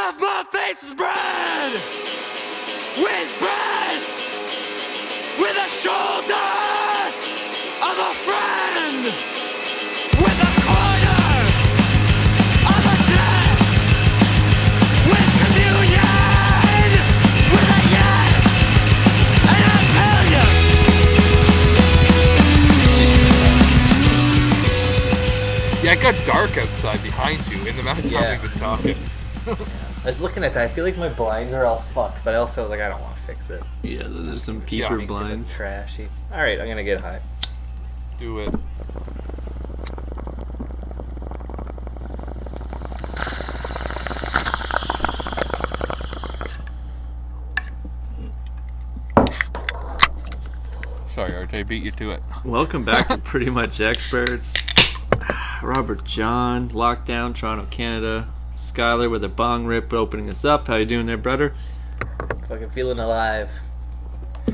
of my face is red, with breasts, with a shoulder of a friend, with a corner of a desk, with communion, with a yes, and I tell you. Yeah, it got dark outside behind you in the amount of time we've been talking. I was looking at that. I feel like my blinds are all fucked, but I also was like, I don't want to fix it. Yeah, there's some peeper Makes it look blinds. trashy. All right, I'm gonna get high. Do it. Sorry, Art, I beat you to it. Welcome back to Pretty Much Experts. Robert John, lockdown, Toronto, Canada. Skyler with a bong rip opening us up. How you doing there, brother? Fucking feeling alive.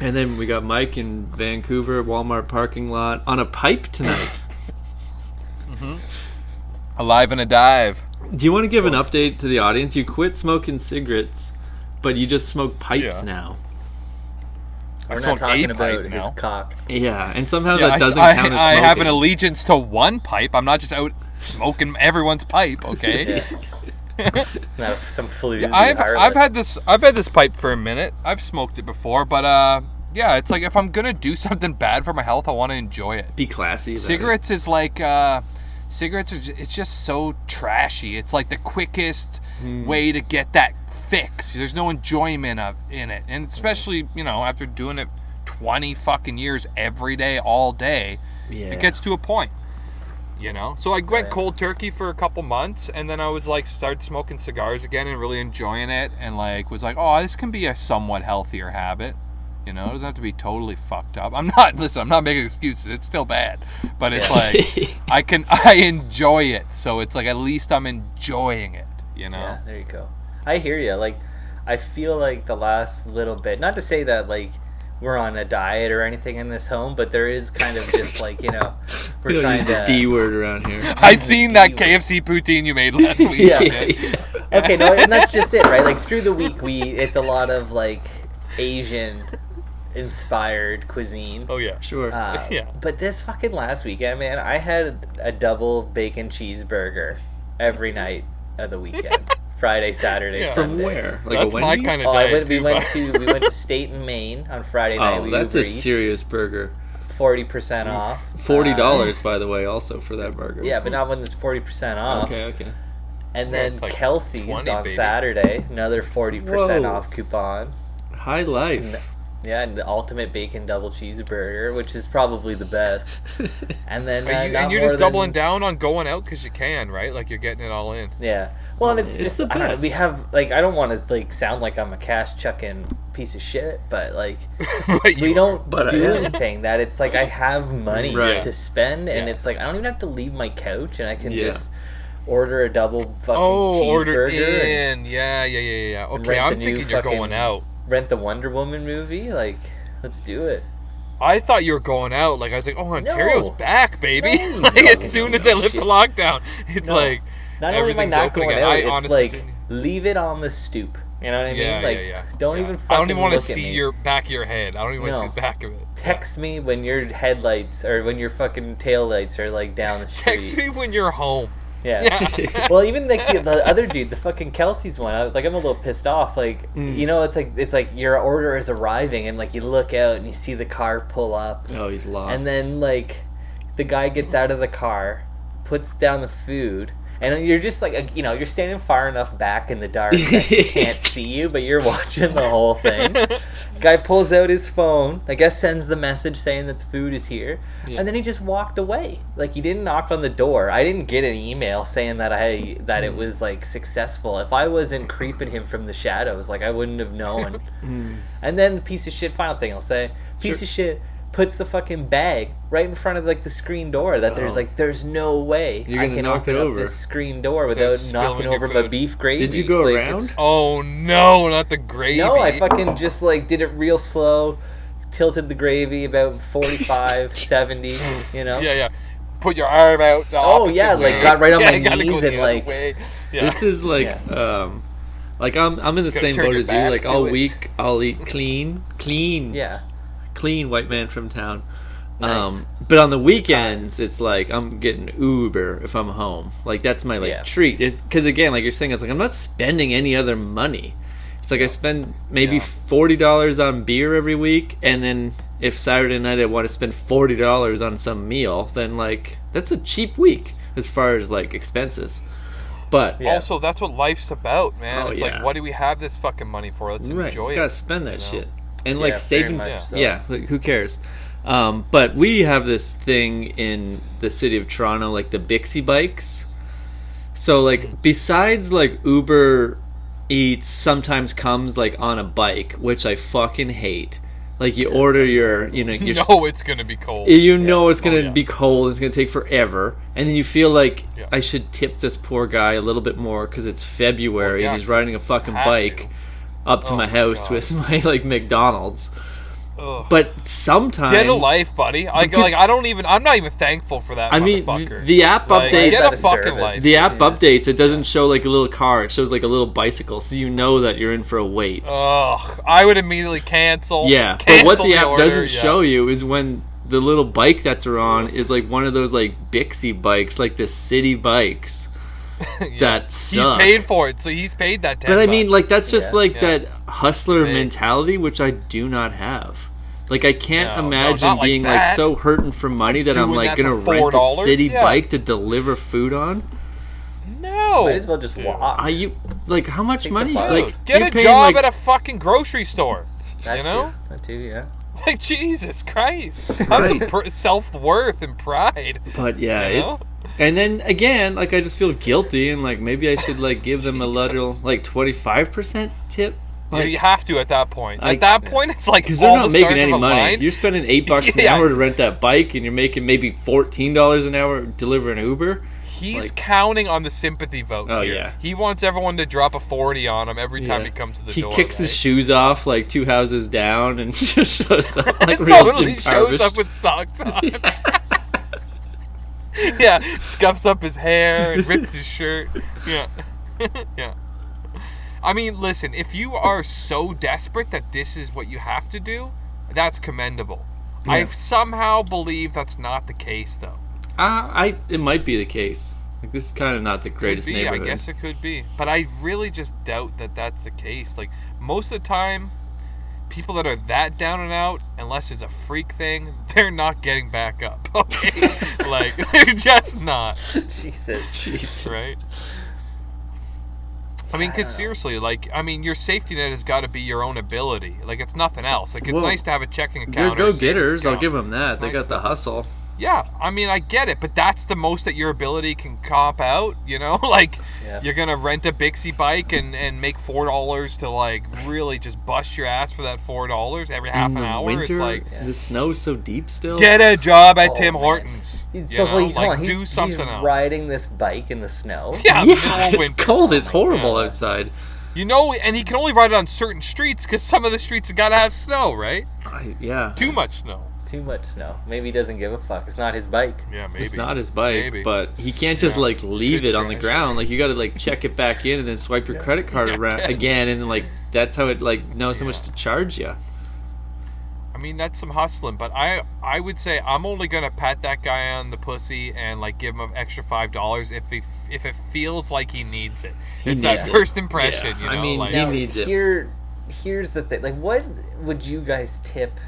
And then we got Mike in Vancouver, Walmart parking lot, on a pipe tonight. Alive in a dive. Do you want to give an update to the audience? You quit smoking cigarettes, but you just smoke pipes now. We're smoke not talking a about pipe his now. cock. Yeah, and somehow Yeah, that doesn't count as I smoking. have an allegiance to one pipe. I'm not just out smoking everyone's pipe, okay? Not some floozy I've harlot. had this pipe for a minute. I've smoked it before, but yeah, it's like if I'm gonna do something bad for my health, I want to enjoy it. Be classy. about Cigarettes is like cigarettes are it's just so trashy. It's like the quickest way to get that fix. There's no enjoyment in it, and especially after doing it 20 fucking years every day, all day, it gets to a point. So I went cold turkey for a couple months, and then I was like started smoking cigars again and really enjoying it, and like was like, oh, this can be a somewhat healthier habit. It doesn't have to be totally fucked up. I'm not making excuses. It's still bad, but it's like I enjoy it, so it's like at least I'm enjoying it. Yeah, there you go. I hear you. Like, I feel like the last little bit. Not to say that like we're on a diet or anything in this home, but there is kind of just like we're trying to D word around here. I seen that KFC poutine you made last week. Yeah. Okay, no, and that's just it, right? Like through the week, it's a lot of like Asian inspired cuisine. Oh yeah, Sure. yeah. But this fucking last weekend, man, I had a double bacon cheeseburger every night of the weekend. Friday, Saturday, Yeah. Sunday. From where? Like That's a my Wendy's? kind of Oh, diet. we went to State and Maine on Friday night. Oh, that's a serious burger. 40% off. $40, by the way, also for that burger. Yeah, but not when it's 40% off. Okay. And then it's like Kelsey's 20, on baby. Saturday, another 40% Whoa. off coupon. High life. Yeah, and the ultimate bacon double cheeseburger, which is probably the best. And then And you're just doubling down on going out because you can, right? Like you're getting it all in. Yeah. Well, and it's It's just the I don't know. best. We have like I don't want to like sound like I'm a cash chucking piece of shit, but like But we you don't But I do am. anything that it's like I have money Right. to spend, and Yeah. it's like I don't even have to leave my couch, and I can Yeah. just order a double fucking order cheeseburger and in. Yeah. Okay, rent I'm the new thinking you're fucking- going out. rent the Wonder Woman movie. Like, let's do it. I thought you were going out. Like I was like, oh, Ontario's No. back, baby. No, like no, as soon no, as I lift shit. the lockdown, it's No. like Not only am I everything's not open going again. out, I it's honestly like didn't- leave it on the stoop. You know what I mean? Yeah, like, yeah. don't Yeah. even fucking I don't even want to look at see me. your back of your head. I don't even want to No. see the back of it. Text me when your headlights or when your fucking tail lights are like down the street. Text me when you're home. Yeah. Well, even like the other dude, the fucking Kelsey's one, I was like, I'm a little pissed off. Like, it's like your order is arriving, and like you look out and you see the car pull up, Oh, he's lost. and then like the guy gets out of the car, puts down the food. And you're just like, you're standing far enough back in the dark that he can't see you, but you're watching the whole thing. Guy pulls out his phone, I guess sends the message saying that the food is here, and then he just walked away. Like, he didn't knock on the door. I didn't get an email saying that it was, like, successful. If I wasn't creeping him from the shadows, like, I wouldn't have known. And then the piece of shit, final thing I'll say, piece of shit puts the fucking bag right in front of like the screen door that there's no way You're I gonna can knock open it up over. this screen door without spilling knocking your over my food. beef gravy. Did you go Like, around? it's- Oh no, not the gravy. No, I fucking just like did it real slow, tilted the gravy about 45, 70, you know? Yeah. Put your arm out. The Oh, opposite yeah, like, way. got right on my you gotta go knees the and, other like- way. Yeah. This is like Like I'm in the Gotta same turn boat your as you. back Like to all it. week, I'll eat clean, Yeah. clean white man from town. Nice. But on the weekends, it's like I'm getting Uber if I'm home. Like that's my Yeah. treat. Because again, like you're saying, it's like I'm not spending any other money. It's like I spend maybe Yeah. $40 on beer every week, and then if Saturday night I want to spend $40 on some meal, then like that's a cheap week as far as like expenses. But Yeah. Also, that's what life's about, man. Oh, It's yeah. like, what do we have this fucking money for? Let's right, enjoy you it. gotta spend that you know? shit, and Yeah, like very saving. much so. Yeah, like who cares? But we have this thing in the city of Toronto, like the Bixie bikes. So like besides like Uber Eats sometimes comes like on a bike, which I fucking hate. Like you order sounds your, terrible. you know, You your know it's gonna be cold. you know it's gonna Oh, yeah. be cold. It's gonna take forever, and then you feel like Yeah. I should tip this poor guy a little bit more because it's February yeah, and he's riding a fucking have bike up to Oh my my house God. with my like McDonald's. Ugh. But sometimes Get a life, buddy. I'm not even thankful for that I mean, motherfucker. the app Like, updates. get Out a of fucking service. life. The app Yeah. updates. It doesn't show like a little car. It shows like a little bicycle, so you know that you're in for a wait. Ugh, I would immediately cancel. Yeah, but Cancel what the app order, doesn't yeah. show you is when the little bike that they're on is like one of those like Bixie bikes, like the city bikes Yeah. that He's suck. paid for it, so he's paid that 10 But I mean, bucks. like that's just Yeah. like Yeah. that hustler Big. mentality, which I do not have. Like I can't No, imagine not like being like that. so hurting for money that I'm Doing like that gonna for rent a $4? city Yeah. bike to deliver food on. No. Might as well just dude. walk. Are you like how much Take the money? bus. Dude, Like get you're a paying, job like, at a fucking grocery store. That You know? too. That too, yeah. Like, Jesus Christ. Have some self-worth and pride. But yeah, You know? it's and then again, like I just feel guilty and like maybe I should like give them a little Jesus. like 25% tip. Like, You have to at that point. I- At that point, it's like because they're all not the making stars any have money. aligned. You're spending $8 an Yeah. hour to rent that bike, and you're making maybe $14 an hour delivering Uber. He's like- counting on the sympathy vote Oh, here. yeah. He wants everyone to drop a 40 on him every time Yeah. he comes to the He door. kicks his right? shoes off like 2 houses down and just shows up like real Totally Jim shows Jarmusch. up with socks on. Yeah, scuffs up his hair and rips his shirt. Yeah. Yeah. I mean, listen, if you are so desperate that this is what you have to do, that's commendable. I somehow believe that's not the case, though. It might be the case. Like this is kind of not the greatest Could be, neighborhood. I guess it could be. But I really just doubt that that's the case. Like, most of the time, people that are that down and out, unless it's a freak thing, they're not getting back up, okay? Like, they're just not, Jesus. right? I mean, because seriously, like, I mean, your safety net has got to be your own ability. Like, it's nothing else. Like, it's Well, nice to have a checking They're account. or a savings go-getters. I'll account. give them that. It's They nice got the to- hustle. Yeah, I mean, I get it, but that's the most that your ability can cop out, you know? Like, Yeah. you're going to rent a Bixie bike and make $4 to, like, really just bust your ass for that $4 every half In an the hour. winter, It's like, the snow's so deep still. get a job at Oh, Tim man. Hortons. So you know? he's, hold Like, on, do he's something else. riding this bike in the snow. Yeah, in the middle Yeah, of it's winter. cold. It's my horrible God. outside. You know, and he can only ride it on certain streets because some of the streets have got to have snow, right? Yeah. Too much snow. Too much snow. Maybe he doesn't give a fuck. It's not his bike. Yeah, maybe. It's not his bike, Maybe. but he can't just Yeah. like leave Good it on the trash. ground. Like you got to like check it back in and then swipe your credit card Yeah, I around guess. again, and like that's how it like knows how much to charge you. I mean, that's some hustling, but I would say I'm only gonna pat that guy on the pussy and like give him an extra $5 if it feels like he needs it. It's that needs it. first impression, Yeah, you I know. mean, like, he Now, needs it. Here's the thing. Like, what would you guys tip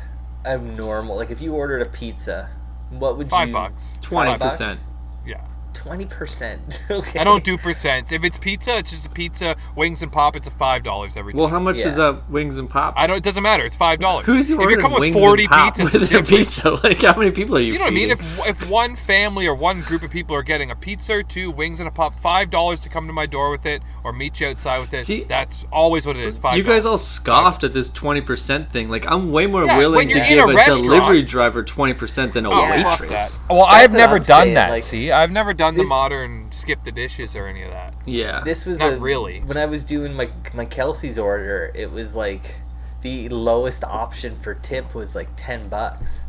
a normal? Like, if you ordered a pizza, what would $5. you? 20%. Yeah. 20%. Okay. I don't do percents. If it's pizza, it's just a pizza, wings and pop. It's a $5 every time. Well, how much Yeah. is that wings and pop? I don't. It doesn't matter. It's $5. Who's if you ordering come with wings 40 and pop pizzas, with it's their different. pizza? Like how many people are you? You know what I mean? feeding? If one family or one group of people are getting a pizza or two, wings and a pop, $5 to come to my door with it or meet you outside with it. See, that's always what it is. $5. You guys all scoffed at this 20% thing. Like I'm way more Yeah, willing when to you're in give a a restaurant- delivery driver 20% than a Oh, fuck waitress. that. Well, That's I've what never I'm done saying, that. like, See, I've never done the this- modern skip the dishes or any of that. Yeah. This was Not really. When I was doing my Kelsey's order, it was like the lowest option for tip was like $10.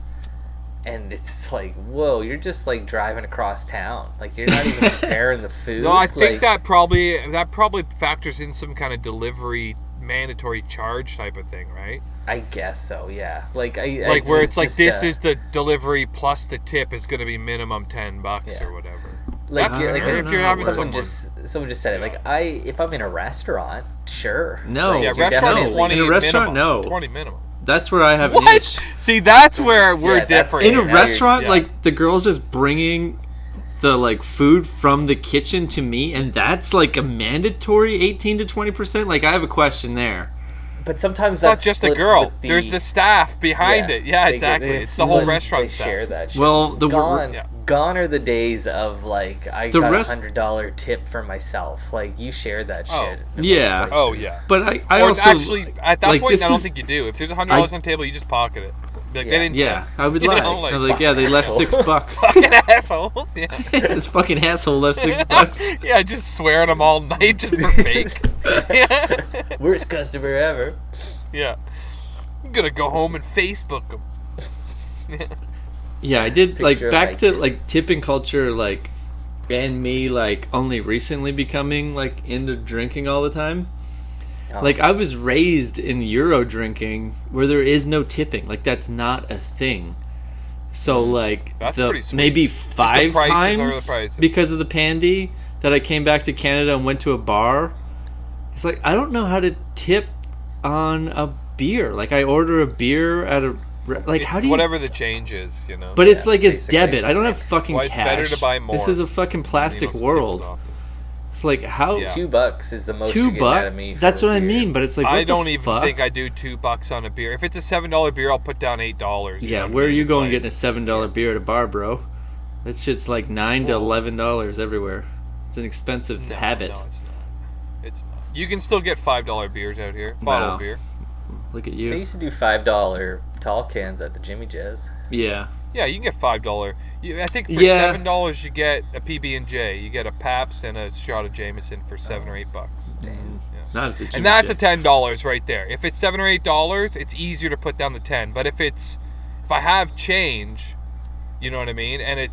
And it's like, whoa, you're just like driving across town. Like you're not even preparing the food. No, I think like, that probably factors in some kind of delivery mandatory charge type of thing, right? I guess so, yeah. Like Like where it's like this is the delivery plus the tip is going to be minimum $10 Yeah. or whatever. like, That's you're, fair like if you're having someone someone. just said it. Like if I'm in a restaurant, sure. No. Like, Yeah, you're restaurant definitely- 20 In a restaurant, minimum. no. 20 minimum. That's where I have an What? itch. See, that's where we're Yeah, that's different. In a now you're- restaurant, yeah. like the girl's just bringing the like food from the kitchen to me, and that's like a mandatory 18 to 20%. Like I have a question there. But sometimes It's not that's just a split girl. with There's the staff behind it. Yeah, they get- exactly. It's the whole split. restaurant They staff. share that shit. Well, the gone, Yeah. gone are the days of like I The got rest- $100 tip for myself. Like you share that Oh. shit. in Yeah. most Oh places. yeah. But I Or also actually, at that like, point, this I don't is- think you do. If there's $100 on the table, you just pocket it. Like, Yeah. They didn't Yeah, tip. I would You lie. know, like, I'm like, yeah, they left assholes. $6. Fucking assholes. Yeah. This fucking asshole left $6. Yeah, just swearing them all night just for fake. Yeah. Worst customer ever. Yeah. I'm gonna go home and Facebook them. Yeah, I did like Picture of back my to kids. like tipping culture, like, and me like only recently becoming like into drinking all the time. Oh. Like I was raised in Euro drinking where there is no tipping. Like that's not a thing. So like That's the pretty sweet. maybe 5 prices are the times prices. because of the pandy that I came back to Canada and went to a bar. It's like I don't know how to tip on a beer. Like I order a beer at a like It's how do you whatever the change is, you know. But it's Yeah, like it's basically. debit. I don't have fucking why it's cash. better to buy more. This is a fucking You plastic don't tip world. as often. It's like how Yeah. $2 is the most you get out of me. $2. for That's a what I beer. mean. But it's like what I don't the even fuck? think I do $2 on a beer. If it's a $7 beer, I'll put down $8. Yeah, know what I where are mean? you It's going like- getting a $7 beer at a bar, bro? That shit's like $9 to $11 everywhere. It's an expensive No, habit. No, it's not. It's not. You can still get $5 beers out here. Bottle No. beer. Look at They you. used to do $5 tall cans at the Jimmy Jazz. Yeah. Yeah, you can get $5. I think for Yeah. $7 you get a PB&J. You get a Pabst and a shot of Jameson for $7 or $8. Not at the Jimmy And that's Jam. a $10 right there. If it's $7 or $8, it's easier to put down the 10. But if I have change, you know what I mean, and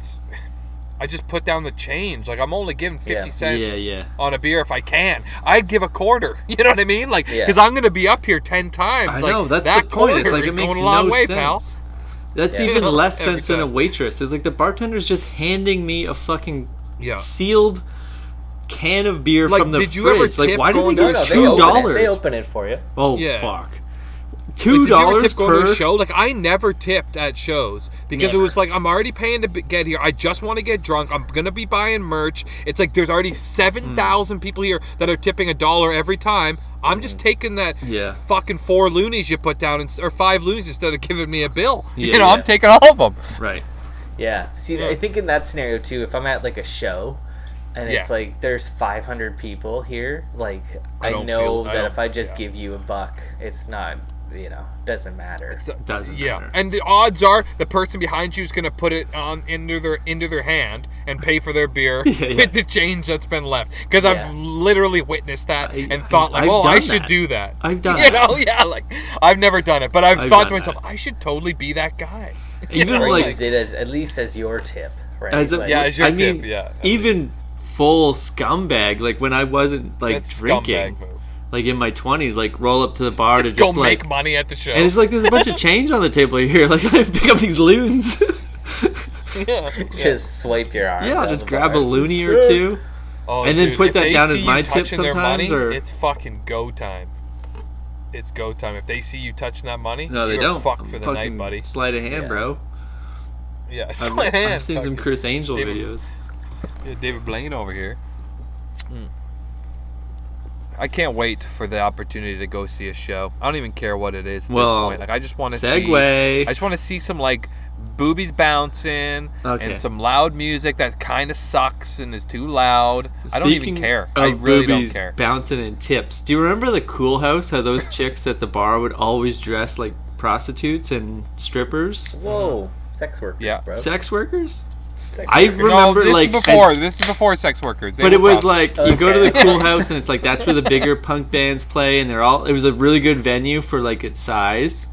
I just put down the change. Like I'm only giving 50 Yeah. cents Yeah. on a beer if I can. I'd give a quarter. You know what I mean? Like Yeah. because I'm gonna be up here 10 times. I like, know, that's that the point. It's quarter like is it makes going a long no way, sense. pal. That's Yeah. even less Every sense than a time. waitress. It's like the bartender's just handing me a fucking Yeah. sealed can of beer Like, from the did you ever fridge. Like, tip why did they going give to a they $2? open it for you. Oh Yeah. fuck! Did you ever $2 tip going to per a show? Like I never tipped at shows because it Never. was like I'm already paying to get here. I just want to get drunk. I'm gonna be buying merch. It's like there's already 7,000 people here that are tipping $1 every time. I'm just taking that Yeah. fucking 4 loonies you put down or 5 loonies instead of giving me a bill. Yeah, you know, yeah. I'm taking all of them. Right. Yeah. See, Yeah. I think in that scenario too, if I'm at like a show and it's Yeah. like there's 500 people here, like I don't know feel- I that don't- if I just yeah. give you $1, it's not, doesn't matter. Doesn't Yeah, matter. and the odds are the person behind you is going to put it on into their hand and pay for their beer Yeah. with the change that's been left. Because Yeah. I've literally witnessed that I- and thought like, I've oh, I done should that. do that. I've done You that. know, yeah, like I've never done it, but I've I've thought to done myself, that. I should totally be that guy. Even know, Or like- use it as at least as your tip, right? As a, Like, Yeah, as your I tip, mean, yeah, at even full scumbag. Like when I wasn't like That's drinking, scumbag move. like in my 20s, like roll up to the bar Just to just go like, make money at the show. and it's like there's a bunch of change on the table here. Like I pick up these loons. yeah. just swipe your arm. Yeah, I'll down just the grab bar. a loony or two. Oh, And then dude, put if that they down see as you my tip touching their sometimes, money, or- it's fucking go time. It's go time. If they see you touching that money, No, they you're don't. fucked for the night, Fucking buddy. Sleight of hand, Yeah. bro. Yeah, I've seen some Chris Angel David- videos. Yeah, David Blaine over here. Hmm. I can't wait for the opportunity to go see a show. I don't even care what it is at Well, this point. Like I just want to see. Segue. I just want to see some like boobies bouncing Okay. and some loud music that kind of sucks and is too loud. I don't even Speaking care. of I really don't boobies care. bouncing in tips. Do you remember the Cool House? How those chicks at the bar would always dress like prostitutes and strippers, Whoa, sex workers, Yeah. bro. sex workers? Sex I workers. remember this like is before. This is before sex workers. They But were it was prostitutes. like you go to the Okay. Cool House and it's like that's where the bigger punk bands play and they're all. It was a really good venue for like its size,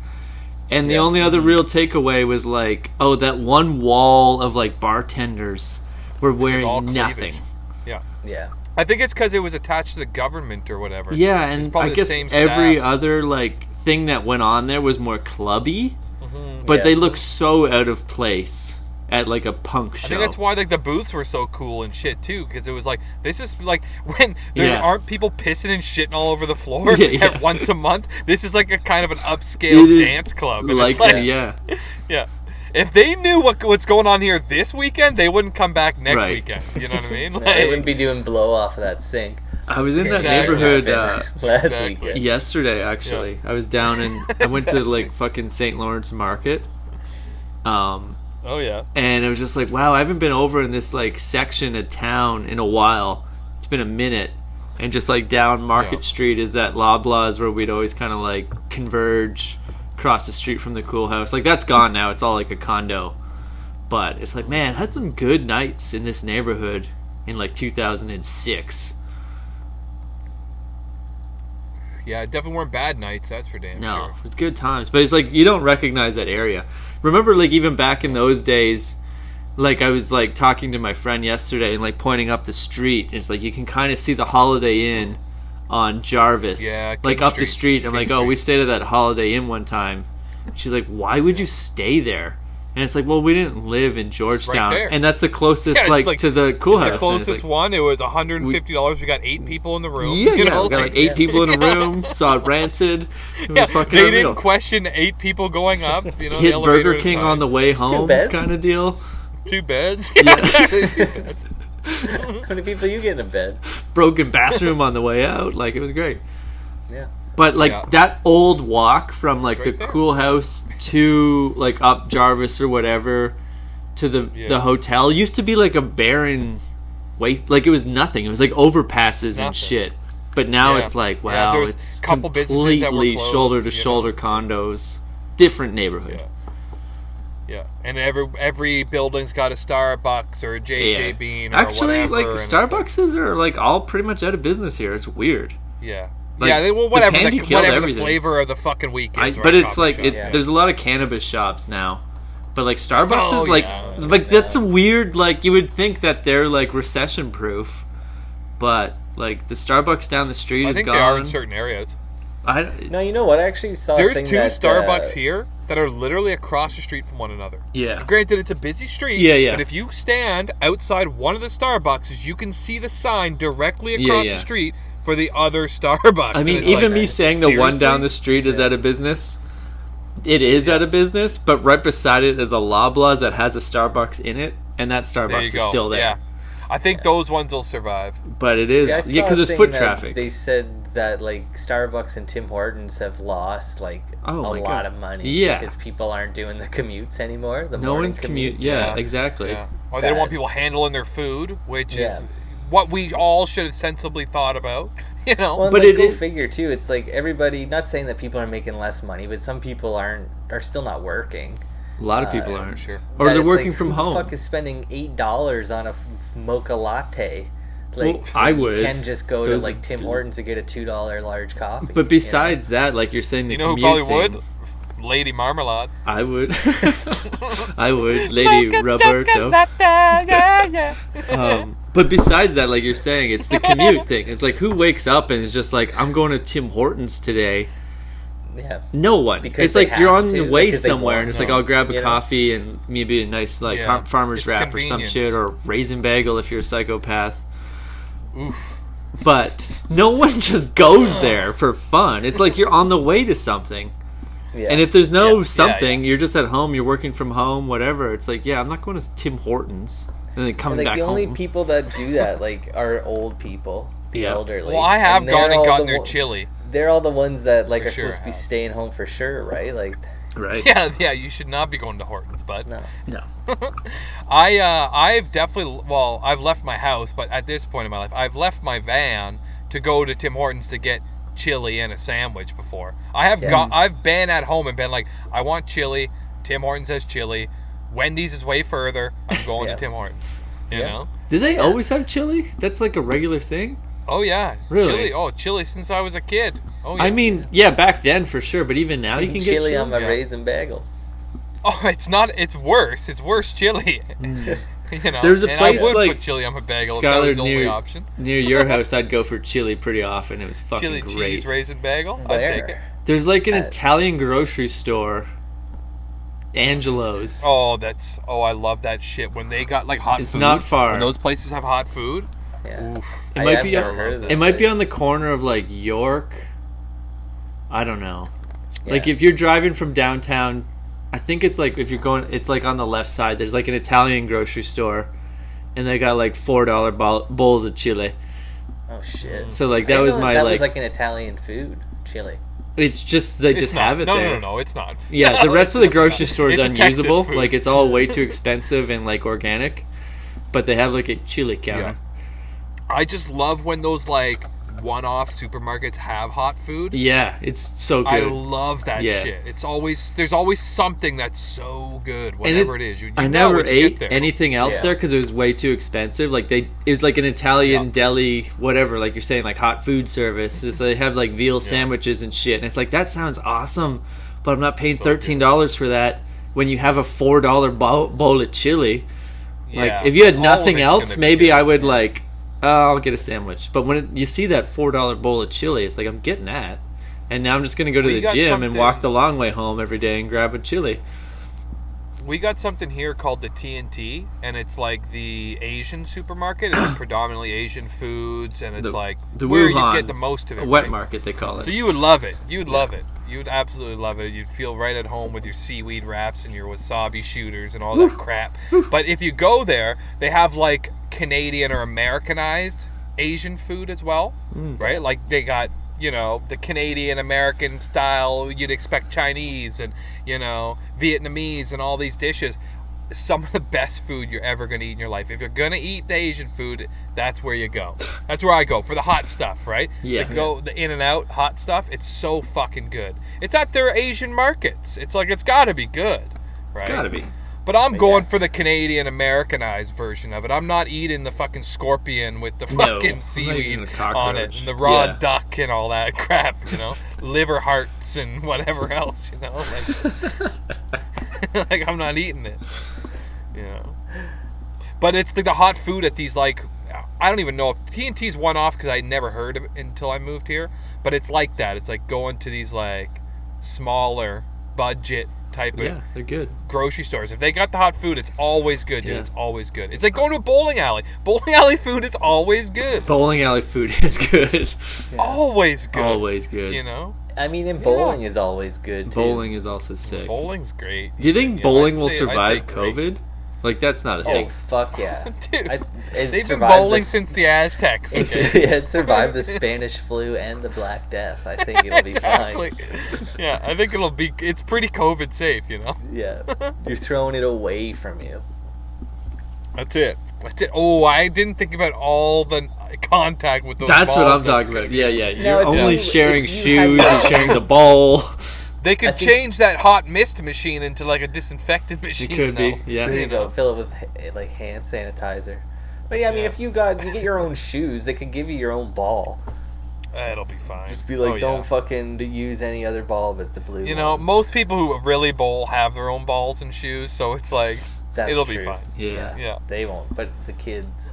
And the Yeah. only other real takeaway was like, oh, that one wall of like bartenders were all wearing cleavage. nothing. Yeah. Yeah. I think it's because it was attached to the government or whatever. Yeah, It's and probably I the guess same every staff. other like thing that went on there was more clubby, Mm-hmm. but Yeah. they looked so out of place at like a punk show. I think that's why like the booths were so cool and shit too, because it was like this is like when there Yeah. aren't people pissing and shitting all over the floor Yeah. once a month. This is like a kind of an upscale It is dance club, and like it's like that, yeah. yeah. If they knew what's going on here this weekend, they wouldn't come back next Right. weekend. You know what I mean? They wouldn't be doing blow off of that sink. I was in that Exactly. neighborhood Last Exactly. weekend. yesterday. Actually, I was down in. I went to like fucking St. Lawrence Market. Oh yeah. And it was just like, wow, I haven't been over in this like section of town in a while. It's been a minute. And just like down Market Yeah. Street is that Loblaws where we'd always kind of like converge across the street from the Cool House. Like that's gone now. It's all like a condo. But it's like, man, I had some good nights in this neighborhood in like 2006. Yeah, it definitely weren't bad nights. That's for damn No, sure. it's good times. But it's like you don't recognize that area. Remember, like even back in those days, like I was like talking to my friend yesterday and like pointing up the street. It's like you can kind of see the Holiday Inn on Jarvis. Yeah, like King up the Street. street. I'm King like, oh, we Street. stayed at that Holiday Inn one time. She's like, why would you stay there? And it's like, well, we didn't live in Georgetown, there. and that's the closest Yeah, it's like to the Cool House. The And closest it's like, one, it was $150. We got 8 people in the room. yeah, you yeah, know, we got like 8 people in a room. Saw Rancid. It was Yeah, fucking they unreal. didn't question 8 people going up. You know, the Hit elevator Burger at a King time. on the way two home, beds? kind of deal. 2 beds. How many people you get in bed? Broken bathroom on the way out. Like it was great. Yeah. But like Yeah. that old walk from like It's right the there. Cool House to like up Jarvis or whatever to the Yeah. hotel used to be like a barren waste. Like it was nothing. It was like overpasses and Nothing. shit. But now Yeah. it's like Yeah, wow, there's it's a couple businesses that were completely closed, shoulder to you know. shoulder condos, different neighborhood. Yeah. Yeah, and every building's got a Starbucks or a JJ Yeah. Bean or Actually, whatever. like and it's Starbucks are like all pretty much out of business here. It's weird. yeah. Like, Yeah, well, the whatever candy killed whatever the everything. flavor of the fucking week is. But right, it's coffee like shop. Yeah. there's a lot of cannabis shops now, but like Starbucks Oh, is like yeah. that's a weird like you would think that they're like recession proof, but like the Starbucks down the street I is think gone. they are in certain areas. No, you know what? I actually saw a There's thing 2 that, Starbucks here that are literally across the street from one another. Yeah. Granted, it's a busy street. Yeah, yeah. But if you stand outside one of the Starbucks, you can see the sign directly Yeah, across yeah. the street for the other Starbucks. I mean, And it's even like, me saying the one seriously? down the street is Yeah. out of business, it is out of business. But right beside it is a Loblaws that has a Starbucks in it, and that There you Starbucks is go. still there. Yeah. I think those ones will survive. But it is See, I yeah, saw because a there's thing foot that traffic. They said that like Starbucks and Tim Hortons have lost like Oh a my lot God. of money Yeah. because people aren't doing the commutes anymore. The No morning one's commute. commutes. Yeah, exactly. Yeah. Or they don't want Bad. people handling their food, which Yeah. is what we all should have sensibly thought about. You know? Well, But but it go is- figure too. It's like everybody. Not saying that people are making less money, but some people are still not working. A lot of people for aren't. sure. Or That they're it's working like, from who home. The fuck is spending $8 on a mocha latte? Like Well, I when would. You can just go to Those- like Tim Hortons to get a $2 large coffee. But besides that, like you're saying, the You know who commute probably thing, would? Lady Marmalade. I would. I would, Lady Roberto. But besides that, like you're saying, it's the commute thing. It's like who wakes up and is just like, I'm going to Tim Hortons today. yeah, No one. Because It's they like you're have on the to, way because they somewhere, want and it's like to, I'll grab a you know? coffee and maybe a nice like Yeah. farmer's It's wrap or some convenience. shit, or raisin bagel if you're a psychopath. Oof. But no one just goes there for fun. It's like you're on the way to something. yeah. And if there's no Yeah, something, yeah. you're just at home, you're working from home, whatever. It's like, yeah, I'm not going to Tim Hortons and then coming like back the only home. people that do that like are old people, the Yeah. elderly. Well, I have And gone they're and all gotten the their one- chili. They're all the ones that like For are sure supposed to be I have. staying home for sure, right? Like, Right? Yeah, you should not be going to Hortons, bud. no. No. I've definitely, well, I've left my house, but at this point in my life, I've left my van to go to Tim Hortons to get chili and a sandwich before. I have Yeah. I've been at home and been like, I want chili. Tim Hortons has chili. Wendy's is way further. I'm going Yeah. to Tim Hortons. You Yeah. know? Do they always have chili? That's like a regular thing? Oh yeah, Really? chili. Oh, chili since I was a kid. Oh, yeah. I mean, yeah, back then for sure, but even now you can get chili on my Yeah. raisin bagel. Oh, it's not. It's worse. It's worse chili. You know, There's a and place I would like put chili on my bagel if that Skyler was the only option. near your house. I'd go for chili pretty often. It was fucking Chili great. cheese raisin bagel. I'd take it. Where? There's like an At- Italian grocery store, Angelo's. Oh, I love that shit. When they got like hot It's food. not far. When those places have hot food. Yeah. Oof. It might I've be never on, heard of this it might be place. on the corner of like York. I don't know. Like Yeah. if you're driving from downtown, I think it's like if you're going, it's like on the left side. There's like an Italian grocery store, and they got like $4 bowls of chili. Oh shit. So like I that didn't was know my that like. was like an Italian food, chili. It's just they It's just not. have it no, there. No, it's not. Yeah, the rest of the grocery store is It's a Texas unusable. food. Like it's all way too expensive and like organic, but they have like a chili counter. I just love when those like one-off supermarkets have hot food. Yeah, it's so good. I love that Yeah. shit. There's always something that's so good, And whatever it is. You I know never when you get ate there. anything else Yeah. there because it was way too expensive. Like it was like an Italian Yeah. deli, whatever. Like you're saying, like hot food service. So they have like veal sandwiches and shit. And it's like that sounds awesome, but I'm not paying So $13 for that when you have a $4 bowl of chili. Like Yeah. if you had All of nothing it's else, gonna be maybe good. I would like. I'll get a sandwich. But when you see that $4 bowl of chili, it's like I'm getting that. And now I'm just gonna go to We the got gym and something- walk the long way home every day and grab a chili. We got something here called the TNT, and it's like the Asian supermarket. It's predominantly Asian foods, and it's like The where Wuhan, you get the most of it. a wet right? market they call it. So you would love it. You would love it. You would absolutely love it. You'd feel right at home with your seaweed wraps and your wasabi shooters and all that crap. But if you go there, they have like Canadian or Americanized Asian food as well, right? Like they got, you know, the Canadian American style you'd expect Chinese and, you know, Vietnamese and all these dishes. Some of the best food you're ever going to eat in your life. If you're going to eat the Asian food, that's where you go. That's where I go for the hot stuff, right? Yeah. The In-N-Out hot stuff. It's so fucking good. It's at their Asian markets. It's like, it's got to be good, right? It's gotta be. But I'm going for the Canadian Americanized version of it. I'm not eating the fucking scorpion with the No, fucking I'm not eating seaweed the cockroach. on it and the raw Yeah. duck and all that crap, you know, liver hearts and whatever else, you know, like, like I'm not eating it, you know. But it's the hot food at these like, I don't even know if TNT's one off because I never heard of it until I moved here. But it's like that. It's like going to these like smaller budget type of Yeah, they're good. grocery stores. If they got the hot food, it's always good, dude. Yeah. It's always good. It's like going to a bowling alley. Bowling alley food is always good. Bowling alley food is good. Always good. Always good. You know? I mean, and bowling is always good too. Bowling is also sick. Bowling's great. Do you think Yeah, bowling I'd will say- I'd survive say great. COVID? Like that's not a Oh thing. fuck yeah, Dude, it they've been survived bowling the- since the Aztecs. Okay? It survived the Spanish flu and the Black Death. I think it'll be exactly. fine. Yeah, I think it's pretty COVID safe, you know? Yeah, you're throwing it away from you. That's it. That's it. Oh, I didn't think about all the contact with those That's what I'm balls talking that's about. gonna Yeah, be. yeah. Now, You're if only you- sharing if you shoes. had- You're sharing the bowl. They could think- change that hot mist machine into like a disinfectant It machine. could be. though. Yeah. There you You go. know. Fill it with like hand sanitizer. But yeah, I mean, Yeah. if you get your own shoes, they could give you your own ball. It'll be fine. Just be like, Oh, don't yeah. fucking use any other ball but the blue. You know, ones. most people who really bowl have their own balls and shoes, so it's like That's it'll be true. fine. Yeah. Yeah. They won't, but the kids.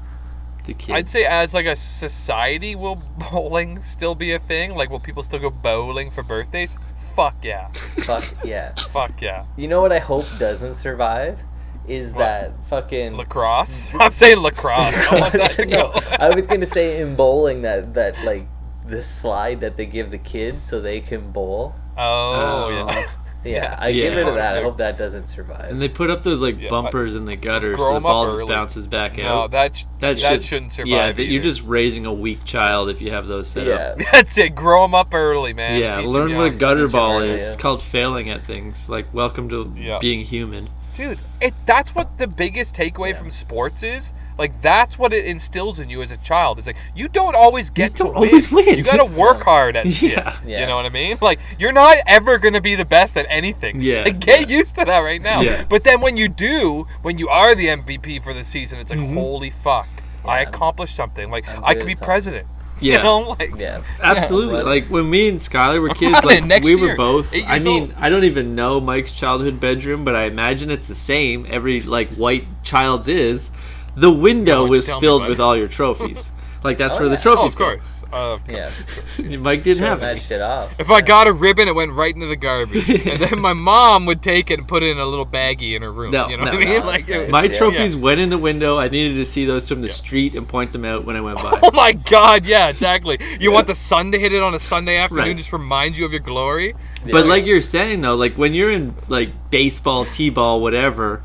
The kids. I'd say as like a society, will bowling still be a thing? Like, will people still go bowling for birthdays? Fuck yeah. Fuck yeah. Fuck yeah. You know what I hope doesn't survive is What? that fucking. Lacrosse? I'm saying lacrosse. I want that to No, go. I was gonna say in bowling that like the slide that they give the kids so they can bowl. Oh, Oh. yeah. Yeah, I Yeah. get rid of that. I They're- hope that doesn't survive. And they put up those like Yeah, bumpers in the gutter grow so the 'em up ball just early. bounces back No, out. that should, shouldn't survive. Yeah, that you're either. just raising a weak child if you have those set up. Yeah. That's it. Grow them up early, man. Yeah, Teach 'em learn what a young. gutter teach 'em ball early, is. yeah. It's called failing at things. Like, welcome to Yeah. being human. Dude, that's what the biggest takeaway from sports is. Like, that's what it instills in you as a child. It's like, you don't always get don't to always win. You gotta work hard at shit. Yeah. Yeah. You know what I mean? Like, you're not ever gonna be the best at anything. Yeah. Like, get used to that right now. Yeah. But then when you do, when you are the MVP for the season, it's like, Mm-hmm. holy fuck. I Yeah. accomplished something. Like, I'm I good could be at something. president. Yeah. You know, like, Yeah. Absolutely. Yeah. Like when me and Skyler were kids, Run it like next we were year. both. 8 I years mean, old. I don't even know Mike's childhood bedroom, but I imagine it's the same. Every like white child's is. The window why don't you was tell me, filled bud? with all your trophies. Like that's Oh, where the yeah. Oh, trophies of course. Of course. Yeah. Mike didn't Showing have that any. shit off. If I got a ribbon, it went right into the garbage, and then my mom would take it and put it in a little baggie in her room. No, you know no, what I mean? no, Like, it's My Yeah. trophies went in the window. I needed to see those from the street and point them out when I went by. oh my God, yeah, exactly. You want the sun to hit it on a Sunday afternoon, Right. just remind you of your glory. But like you're saying though, like when you're in like baseball, t-ball, whatever,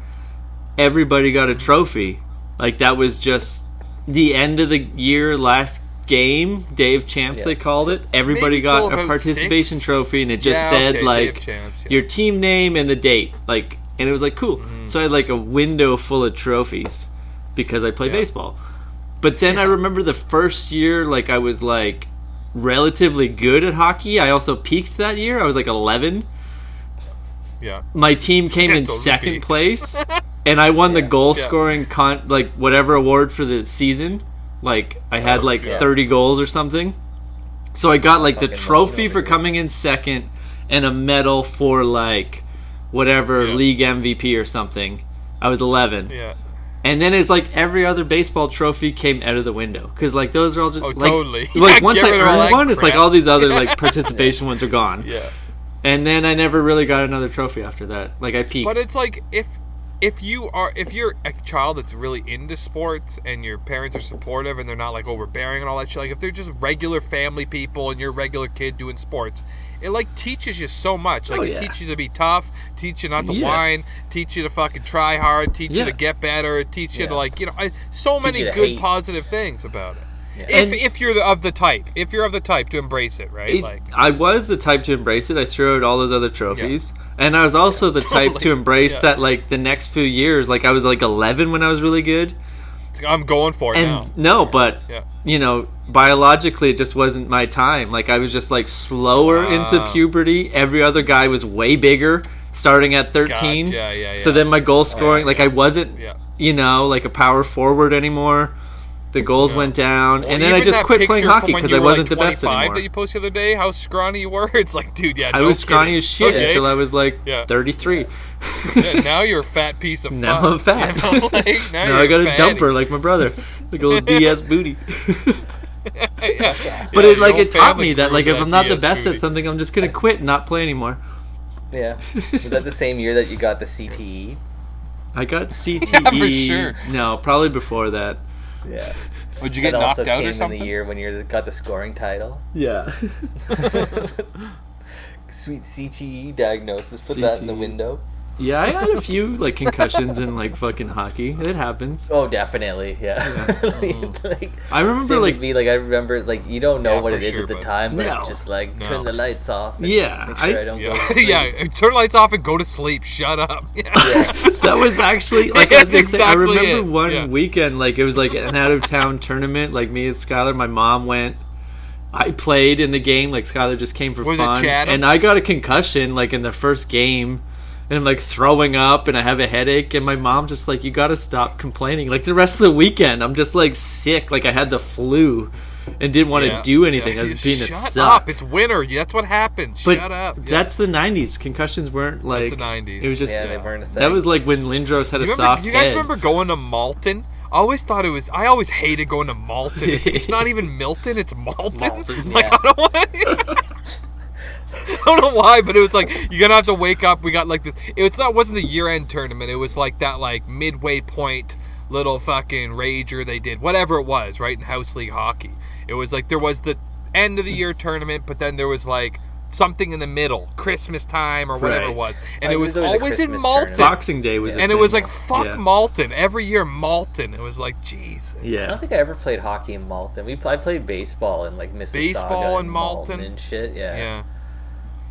everybody got a trophy. Like that was just the end of the year, last game, day of champs Yeah. they called it. Everybody Maybe till got a about participation 6. trophy, and it just Yeah, said okay, Day of like Champs, yeah. your team name and the date. Like, and it was like cool. So I had like a window full of trophies because I play Yeah. baseball. But then I remember the first year, like I was like relatively good at hockey. I also peaked that year. I was like 11. Yeah. My team came in Totally second peaked. place, and I won the goal Yeah. scoring like whatever award for the season. Like I had like Yeah. 30 goals or something. So I got like the Fucking trophy money for over coming in second and a medal for like whatever Yeah. league MVP or something. I was 11. Yeah. And then it's like every other baseball trophy came out of the window because like those are all just Oh, like, totally. like Yeah, once get I rid of all earned that one, it's like crap. all these other like participation ones are gone. Yeah. And then I never really got another trophy after that. Like I peaked. But it's like if you're a child that's really into sports and your parents are supportive and they're not like overbearing and all that shit, like if they're just regular family people and you're a regular kid doing sports, it like teaches you so much. Like Oh, it yeah. teaches you to be tough, teach you not to Yeah. whine, teach you to fucking try hard, teach you Yeah. to get better, teach you Yeah. to like so many you to good hate. positive things about it. Yeah. If you're of the type to embrace it, right? Like I was the type to embrace it. I threw out all those other trophies. And I was also the type Totally. to embrace Yeah. that, like, the next few years, like, I was, like, 11 when I was really good. I'm going for it now. And, no, but, Yeah. you know, biologically, it just wasn't my time. Like, I was just, like, slower into puberty. Every other guy was way bigger, starting at 13. Gotcha, yeah, So yeah. then my goal scoring, like, I wasn't, Yeah. you know, like, a power forward anymore. The goals went down, Well, and then I even just that quit playing picture from hockey when because you I were, wasn't like, the best 25 anymore. that you posted the other day, how scrawny you were. It's like, dude, yeah, I no was scrawny kidding. as shit Okay. until I was like Yeah. 33. Yeah, now you're a fat piece of Now fuck. I'm fat. You know, like, now Now you're I got a fatty. dumper like my brother, like a little DS booty. Yeah. But Yeah, it like your it taught family me that grew like if I'm not the DS best booty. at something, I'm just gonna quit and not play anymore. Yeah. Was that the same year that you got the CTE? I got CTE. Yeah, for sure. No, probably before that. Yeah. Would you get That knocked also out came or in something? the year when you got the scoring title. Yeah. Sweet CTE diagnosis. Put that in the CTE. window. Yeah, I had a few like concussions in like fucking hockey. It happens. Oh, definitely. Yeah. like, I remember same like with me. Like I remember, like you don't know Yeah, what for it is sure, at the but- time, but No. just like No. turn the lights off. And Yeah, Make sure I- I don't go. Yeah, To sleep. yeah. Turn lights off and go to sleep. Shut up. Yeah. Yeah. that was actually like I was That's gonna say, I exactly remember it. one Yeah. weekend like it was like an out of town tournament. Like me and Skyler, my mom went. I played in the game. Like Skyler just came for Was it fun, Chatham? and I got a concussion like in the first game, and I'm like throwing up, and I have a headache, and my mom just like, you got to stop complaining. Like the rest of the weekend, I'm just like sick, like I had the flu, and didn't want to Yeah. do anything. Yeah. I was being a Shut suck. up. It's winter. That's what happens. But Shut up. Yeah. that's the '90s. Concussions weren't like the 90s. It was just Yeah, they weren't a thing. that was like when Lindros had a soft Do you guys head. remember going to Malton? I always thought it was. I always hated going to Malton. It's not even Milton. It's Malton. Malton, Like yeah. I don't want. I don't know why, but it was like you're gonna have to wake up. We got like this. Wasn't the year-end tournament. It was like that like midway point little fucking rager they did. Whatever it was, right in house league hockey. It was like there was the end of the year tournament, but then there was like something in the middle, Christmas time or whatever Right. it was, and I it knew was there was a always in Christmas Malton. tournament. Boxing Day was, a And it thing. was like, fuck Yeah. Malton. Every year, Malton. It was like, Jesus. I Yeah, don't think I ever played hockey in Malton. I played baseball in like Mississauga Baseball in and Malton? and shit. Yeah. Yeah.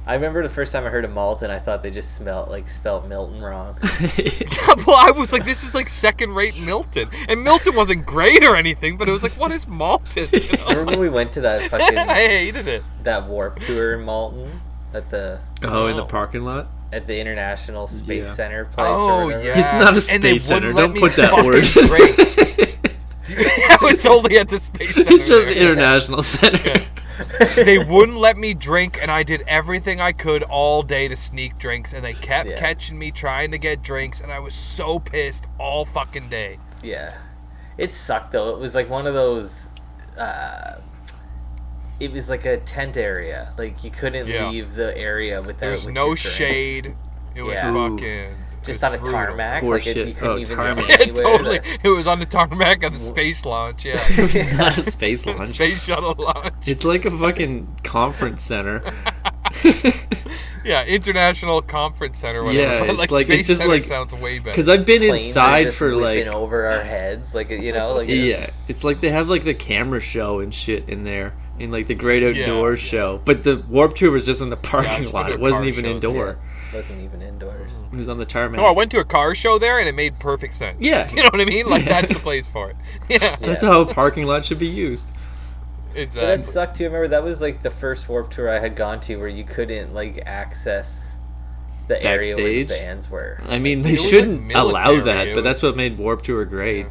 I remember the first time I heard of Malton, I thought they just spelt Milton wrong. Well, I was like, this is like second-rate Milton. And Milton wasn't great or anything, but it was like, what is Malton? You know? Remember when we went to that fucking I hated it. that warp tour in Malton at the oh, in the parking lot. International Space Yeah. Center place? Oh, or whatever? yeah. It's not a And they space center. wouldn't let Don't me put that fucking word. drink. was totally at the Space Center. It's just there. International Center. They wouldn't let me drink, and I did everything I could all day to sneak drinks, and they kept catching me trying to get drinks, and I was so pissed all fucking day. Yeah. It sucked, though. It was like one of those... it was like a tent area. Like, you couldn't leave the area without... There was with no your drinks. shade. It was fucking... Just on a tarmac, Poor like shit. you couldn't even tarmac. see Yeah, anywhere. totally. It was on the tarmac of the space launch, yeah. It was not a space launch. Space shuttle launch. It's like a fucking conference center. Yeah, International Conference Center, whatever. Yeah, But it's like like- Space it's just Center like- sounds way better. Because I've been Planes are inside just for like... whipping over our heads, like, you know, like Yeah, it's like they have like the camera show and shit in there. In like the Great Outdoors show. But the Warp Tour was just in the parking lot. It wasn't even indoor. wasn't even indoors. It was on the tarmac. No, I went to a car show there, and it made perfect sense. Yeah. You know what I mean? Like, that's the place for it. Yeah. That's how a parking lot should be used. Exactly. But that sucked too. I remember that was like the first Warp Tour I had gone to where you couldn't like access the area where the Backstage? bands were. I mean, It they was, like, shouldn't allow military. that, It but was- that's what made Warp Tour great.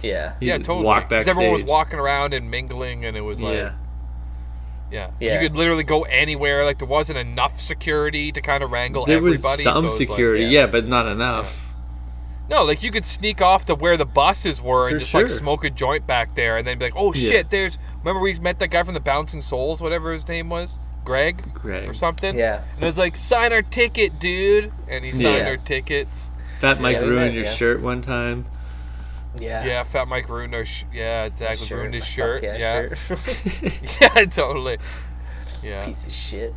Yeah. You Yeah, just totally. walk Because everyone was backstage. walking around and mingling, and it was like... Yeah. Yeah. Yeah. You could literally go anywhere. Like, there wasn't enough security to kind of wrangle There was everybody. some so it was like- security, yeah. yeah, but not enough. No, like, you could sneak off to where the buses were and For just, like, sure. smoke a joint back there. And then be like, oh, Yeah. shit, there's... Remember we met that guy from the Bouncing Souls, whatever his name was? Greg? Or something? Yeah. And it was like, sign our ticket, dude. And he signed Yeah. our tickets. Fat Mike we ruined met, your yeah. shirt one time. Yeah. Yeah, Fat Mike ruined our... yeah, exactly. Shirt, Ruined his my shirt. fuck Yeah. shirt. Yeah, totally. Yeah. Piece of shit.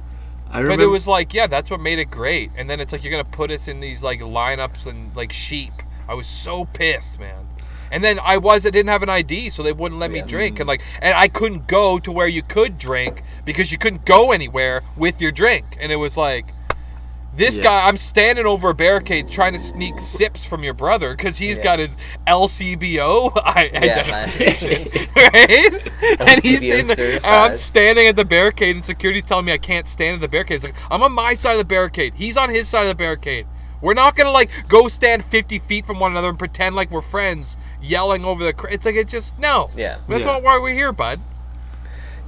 I But remember. it was like, yeah, that's what made it great. And then it's like, you're going to put us in these, like, lineups and, like, sheep. I was so pissed, man. And then I didn't have an ID, so they wouldn't let me drink. And, like, and I couldn't go to where you could drink because you couldn't go anywhere with your drink. And it was like, this guy, I'm standing over a barricade trying to sneak sips from your brother because he's got his LCBO identification, right? And he's in and I'm standing at the barricade, and security's telling me I can't stand at the barricade. It's like, I'm on my side of the barricade. He's on his side of the barricade. We're not going to, like, go stand 50 feet from one another and pretend like we're friends yelling over the... It's like, it's just... No. Yeah. That's Yeah. not why we're here, bud.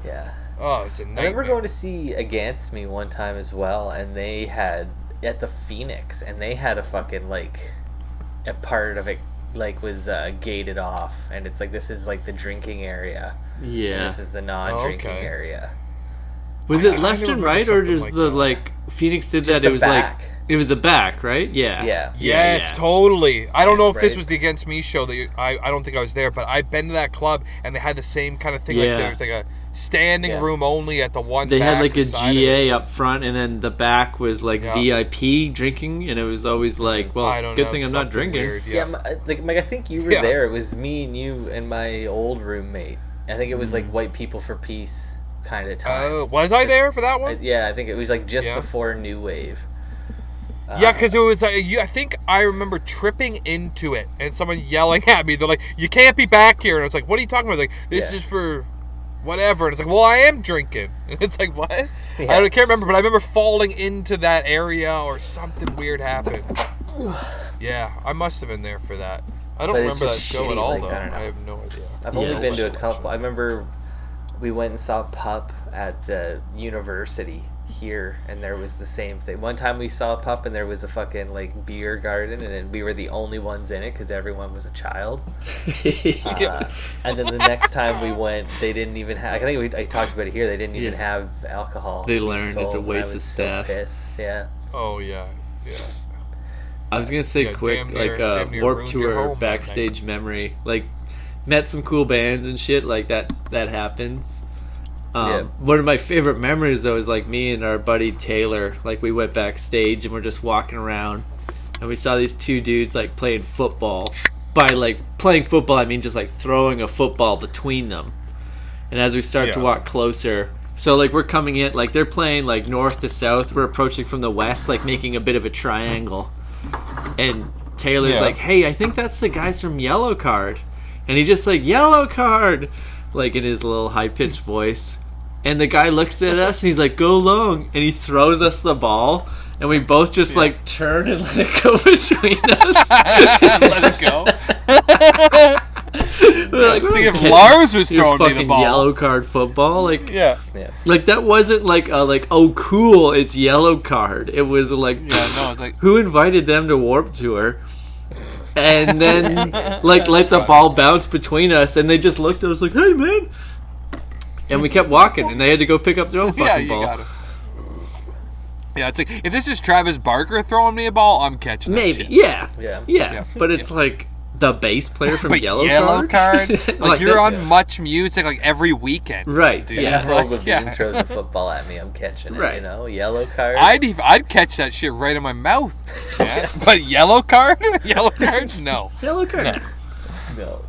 Yeah. Oh, it's a nightmare. I remember going to see Against Me one time as well, and they had at the Phoenix, and they had a fucking like a part of it like was gated off, and it's like this is like the drinking area, and Yeah. this is the non-drinking Okay. area. Was I it kinda left and remember right, or something just like the that. like Phoenix did Just that? the It was back. like it was the back, right? Yeah. Yeah. Yes, Yeah. totally. I don't know if this right. was the Against Me show that I don't think I was there, but I've been to that club and they had the same kind of thing. Yeah. Like there was like a standing Yeah. room only at the one. They had back like a side of GA it. up front, and then the back was like Yeah. VIP drinking, and it was always like, well, I don't good know, thing I'm not something drinking. weird, Yeah, like Mike, I think you were Yeah. there. It was me and you and my old roommate. I think it was like White People for Peace kind of time. Oh, was I there for that one? Yeah, I think it was like just Yeah. before New Wave. Yeah, because it was. I think I remember tripping into it and someone yelling at me. They're like, "You can't be back here!" And I was like, "What are you talking about?" Like, this Yeah. is for whatever. And it's like, "Well, I am drinking." And it's like, "What?" Yeah. I can't remember, but I remember falling into that area or something weird happened. Yeah, I must have been there for that. I don't But it's remember that just show at shitty, all, like, though. I don't know. I have no idea. I've Yeah. only been to a Shit. couple. I remember we went and saw Pup at the university here, and there was the same thing. One time we saw Pup, and there was a fucking like beer garden, and then we were the only ones in it because everyone was a child. And then the next time we went, they didn't even have. I think I talked about it here. They didn't even Yeah. have alcohol. They being learned it's a sold, and I waste of was staff. So pissed. Yeah. Oh yeah, yeah. I was gonna say Yeah, quick, damn near- like damn near Warped ruined your Tour home that backstage memory. Like, met some cool bands and shit. Like that happens. Yeah. One of my favorite memories though is like me and our buddy Taylor. Like we went backstage and we're just walking around, and we saw these two dudes like playing football. By like playing football, I mean just like throwing a football between them. And as we start to Yeah. walk closer, so like we're coming in, like they're playing like north to south. We're approaching from the west, like making a bit of a triangle. And Taylor's Yeah. like, "Hey, I think that's the guys from Yellow Card," and he just like Yellow Card, like in his little high pitched voice. And the guy looks at us and he's like, "Go long," and he throws us the ball, and we both just like turn and let it go between us. Let it go. We're like, I think if "We're Lars was your throwing me the fucking ball. yellow card football, like, Yeah. Yeah. like that wasn't like oh cool, it's yellow card. It was like, Yeah, no, it's like, who invited them to Warped Tour? And then like let the funny. ball bounce between us, and they just looked at us like, hey man, and we kept walking, and they had to go pick up their own fucking yeah, you ball. got it. Yeah, it's like, if this is Travis Barker throwing me a ball, I'm catching that Maybe, shit. yeah, Yeah. but it's like the bass player from But Yellow Card. like you're on yeah. Much Music like every weekend, Right, dude. yeah. It's Avril like, Lavigne yeah. throws a football at me, I'm catching it. Right. You know, yellow card. I'd catch that shit right in my mouth. Yeah. But yellow card, no. Yellow Card. No.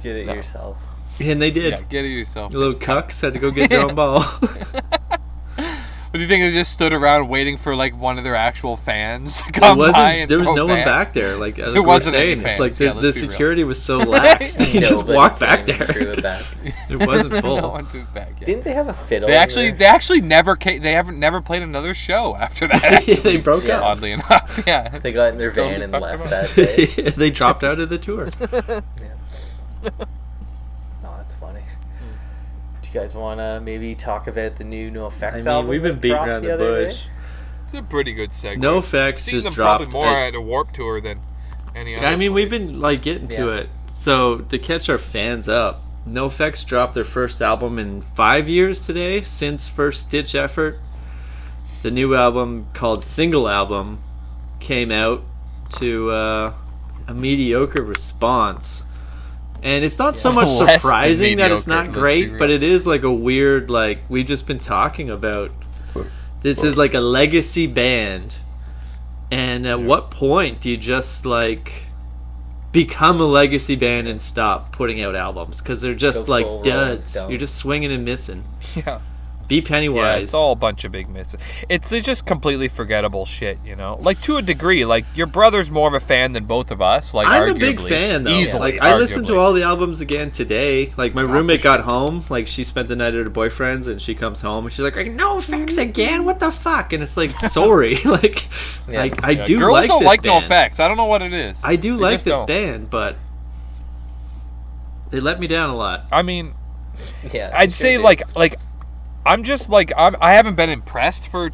Get it yourself. And they did. Yeah, get it yourself. The little cucks had to go get their own ball. What do you think? They just stood around waiting for like one of their actual fans to It come by wasn't. and There was throw no one back? back there. Like as There we were wasn't any saying, fans. it's like Yeah, the let's be real. security was so lax. You just Nobody walk back came and threw there. it back. It wasn't full. No one threw back yet. Didn't they have a fiddle? They actually never came. They haven't never played another show after that. They broke Yeah. up. Oddly enough, yeah. They got in their Totally van and fucked left them that day. They dropped out of the tour. No, that's funny. Do you guys want to maybe talk about the new NOFX album? we've been that beating dropped around the the other bush. day? It's a pretty good segment. NOFX Seen just them dropped. probably more at a Warped Tour than any other. I mean, we've place. been like getting to Yeah. it. So to catch our fans up, NOFX dropped their first album in 5 years today since First Ditch Effort. The new album called Single Album came out to a mediocre response. And it's not so much Less than surprising that it's not mediocre, let's be great, real. but it is like a weird, like we've just been talking about. This is like a legacy band. And at what point do you just like become a legacy band and stop putting out albums? Because they're just Go like full Rolling duds. Stone. You're just swinging and missing. Yeah. Be Pennywise. Yeah, it's all a bunch of big misses. It's just completely forgettable shit, you know. Like to a degree, like your brother's more of a fan than both of us. Like I'm arguably, a big fan though. Easily, Like I listened to arguably. all the albums again today. Like my roommate for got sure. home, like she spent the night at her boyfriend's, and she comes home and she's like, "NOFX again? What the fuck?" And it's like, sorry, like Yeah. I Yeah, do girls like don't this like band. NOFX. I don't know what it is. I do They like just this don't. band, but they let me down a lot. I mean, Yeah, I'd sure say did. like I'm just like I haven't been impressed for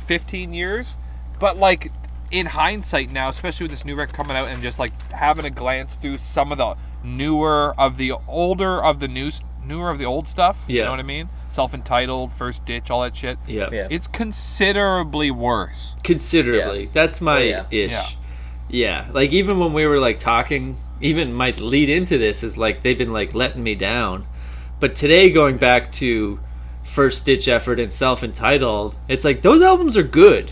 15 years, but like in hindsight now, especially with this new record coming out and just like having a glance through some of the newer of the older of the newer of the old stuff. You Yeah. know what I mean? Self-entitled, First Ditch, all that shit. Yeah. Yeah. It's considerably worse. Considerably. Yeah. That's my Oh, yeah. ish. Yeah. Yeah. Like even when we were like talking, even my lead into this is like they've been like letting me down. But today going back to First Ditch Effort and Self-Entitled, it's like those albums are good.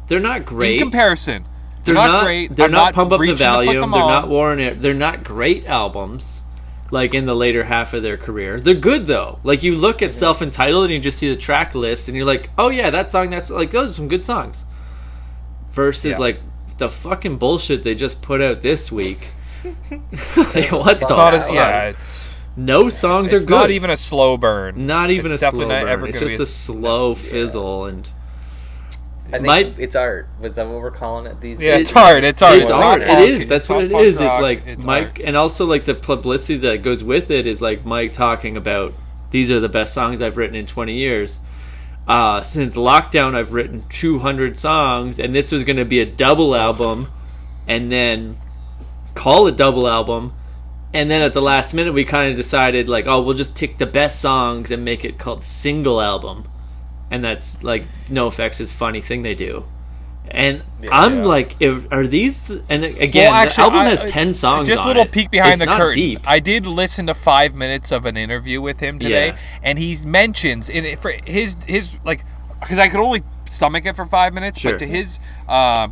They're not great. In comparison, They're not great. They're I'm not Pump Up the reaching to put Volume. them They're on. not Warren Air. They're not great albums. Like in the later half of their career, they're good though. Like you look at Self-Entitled and you just see the track list and you're like, oh yeah, that song. That's like those are some good songs. Versus Yeah. like the fucking bullshit they just put out this week. Like, what the It's Not fuck? a, yeah, it's No songs it's are good. not even a slow burn. Not even It's a definitely slow not burn. ever It's gonna just be a slow fizzle and I think might- it's art. Was that what we're calling it these Yeah, days? it's art. It's art. It's It's art. not It punk. is. That's It's what not it punk is. It's rock. like It's Mike, art. and also like the publicity that goes with it is like Mike talking about these are the best songs I've written in 20 years. Since lockdown, I've written 200 songs, and this was going to be a double album, and then call it double album, and then at the last minute we kind of decided like, oh, we'll just take the best songs and make it called single album, and that's like NOFX's funny thing they do. And I'm Yeah. like, are these? And again, Well, actually, the album I- has 10 songs. Just a on little it. peek behind It's the not curtain. Deep. I did listen to 5 minutes of an interview with him today, Yeah. and he mentions in it, for his like, because I could only stomach it for 5 minutes, Sure. but to his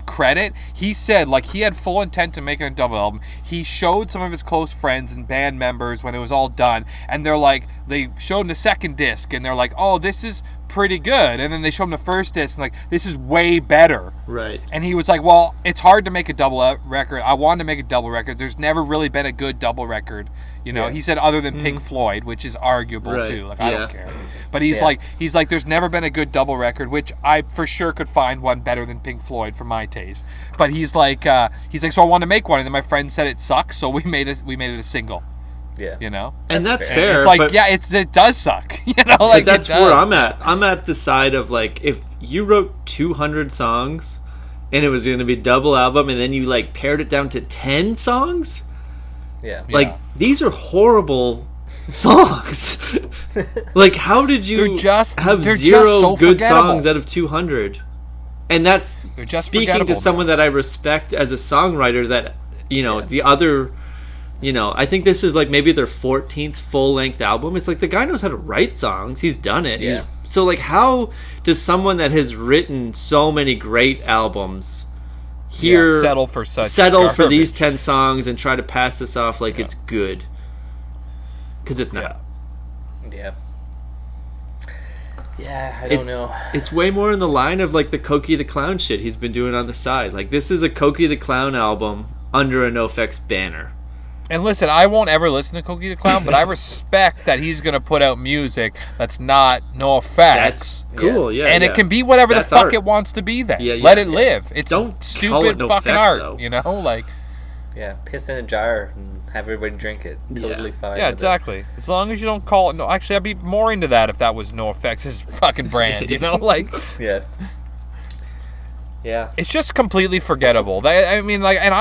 credit, he said like he had full intent to make a double album. He showed some of his close friends and band members when it was all done, and they're like, they showed him the second disc, and they're like, oh, this is pretty good, and then they showed him the first disc, and like, this is way better. Right. And he was like, well, it's hard to make a double record. I wanted to make a double record. There's never really been a good double record. You know, Yeah. he said other than Pink Floyd, which is arguable Right, too. Like, I yeah. don't care. But he's Yeah. like, there's never been a good double record, which I for sure could find one better than Pink Floyd for my taste. But he's like, so I wanted to make one, and then my friend said it sucks, so we made it a single. Yeah. You know? And that's fair. fair. It's like, but, yeah, it does suck. You know, like that's it does. where I'm at. I'm at the side of like, if you wrote 200 songs and it was going to be double album, and then you like pared it down to 10 songs, Yeah. like these are horrible songs. Like, how did you They're just zero so good forgettable. songs out of 200? And that's They're just speaking to forgettable, someone that I respect as a songwriter. That the other, I think this is like maybe their 14th full length album. It's like the guy knows how to write songs. He's done it. Yeah. So like, how does someone that has written so many great albums here settle for such settle for garbage? these 10 songs and try to pass this off like it's good? Because it's not. Yeah. Yeah, I don't know. It's way more in the line of like the Cokie the Clown shit he's been doing on the side. Like, this is a Cokie the Clown album under a NOFX banner. And listen, I won't ever listen to Cokie the Clown, but I respect that he's going to put out music that's not NOFX. That's cool, yeah. And yeah. it can be whatever That's the fuck art. it wants to be then. Yeah, yeah, Let it yeah. live. It's Don't call stupid it no fucking facts, art, though. you know? Like, Yeah, piss in a jar and have everybody drink it. Totally fine. yeah, with it. exactly. As long as you don't call it no. Actually, I'd be more into that if that was NOFX's fucking brand, you know? Like, Yeah. Yeah. it's just completely forgettable. I mean, like, and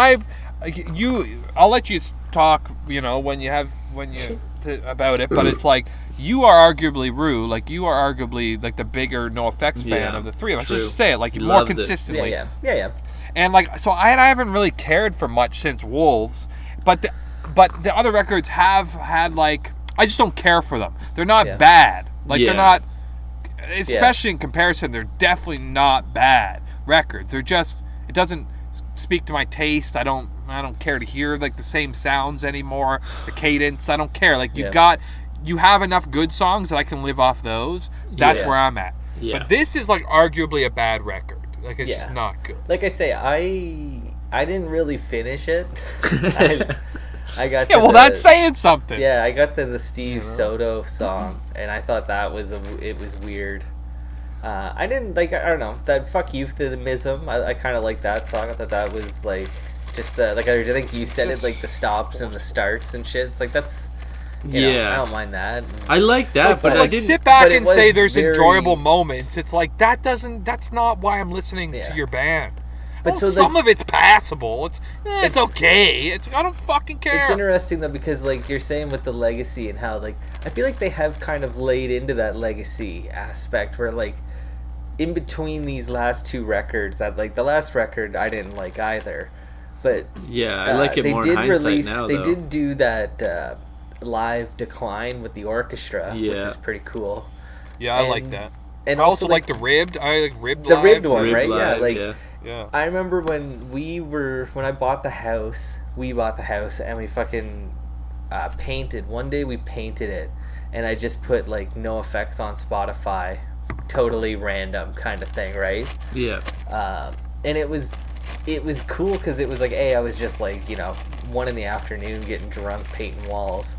I'll let you talk, when you about it, but it's like, you are arguably Rue, like, you are arguably like the bigger NOFX fan Yeah, of the three of us. true. Just say it, like, He more loves it. consistently. Yeah. And like, so I haven't really cared for much since Wolves, but the other records have had, like, I just don't care for them. They're not bad. Like, they're Yeah. not, especially in comparison, they're definitely not bad records. They're just, it doesn't speak to my taste. I don't care to hear like the same sounds anymore. The cadence, I don't care. Like, you have enough good songs that I can live off those. That's where I'm at. Yeah. But this is like arguably a bad record. Like, it's just not good. Like I say, I didn't really finish it. I got Yeah, well, that's saying something. Yeah, I got to the Steve Soto song, and I thought that was it was weird. I didn't like. I don't know that "Fuck Euphemism." I kind of like that song. I thought that was like just like I think you said it, like the stops and the starts and shit. It's like that's you know, I don't mind that. I like that, but I like, didn't sit back but it and say was there's very- enjoyable moments. It's like that's not why I'm listening to your band. But Well, so some that's- of it's passable. It's It's- okay. It's I don't fucking care. It's interesting though because like you're saying with the legacy and how like I feel like they have kind of laid into that legacy aspect where like in between these last two records that like the last record I didn't like either, but Yeah, I like it they more did in hindsight release now, they though. did do that live Decline with the orchestra, which Yeah. is pretty cool. Yeah, I like and- that. And I also like the ribbed. I like ribbed the live. ribbed one, Rib right? Live, Yeah, like Yeah. I remember when I bought the house, and we fucking painted. One day we painted it, and I just put like NOFX on Spotify, totally random kind of thing, right? Yeah. And it was cool because it was like, I was just like 1 PM getting drunk painting walls,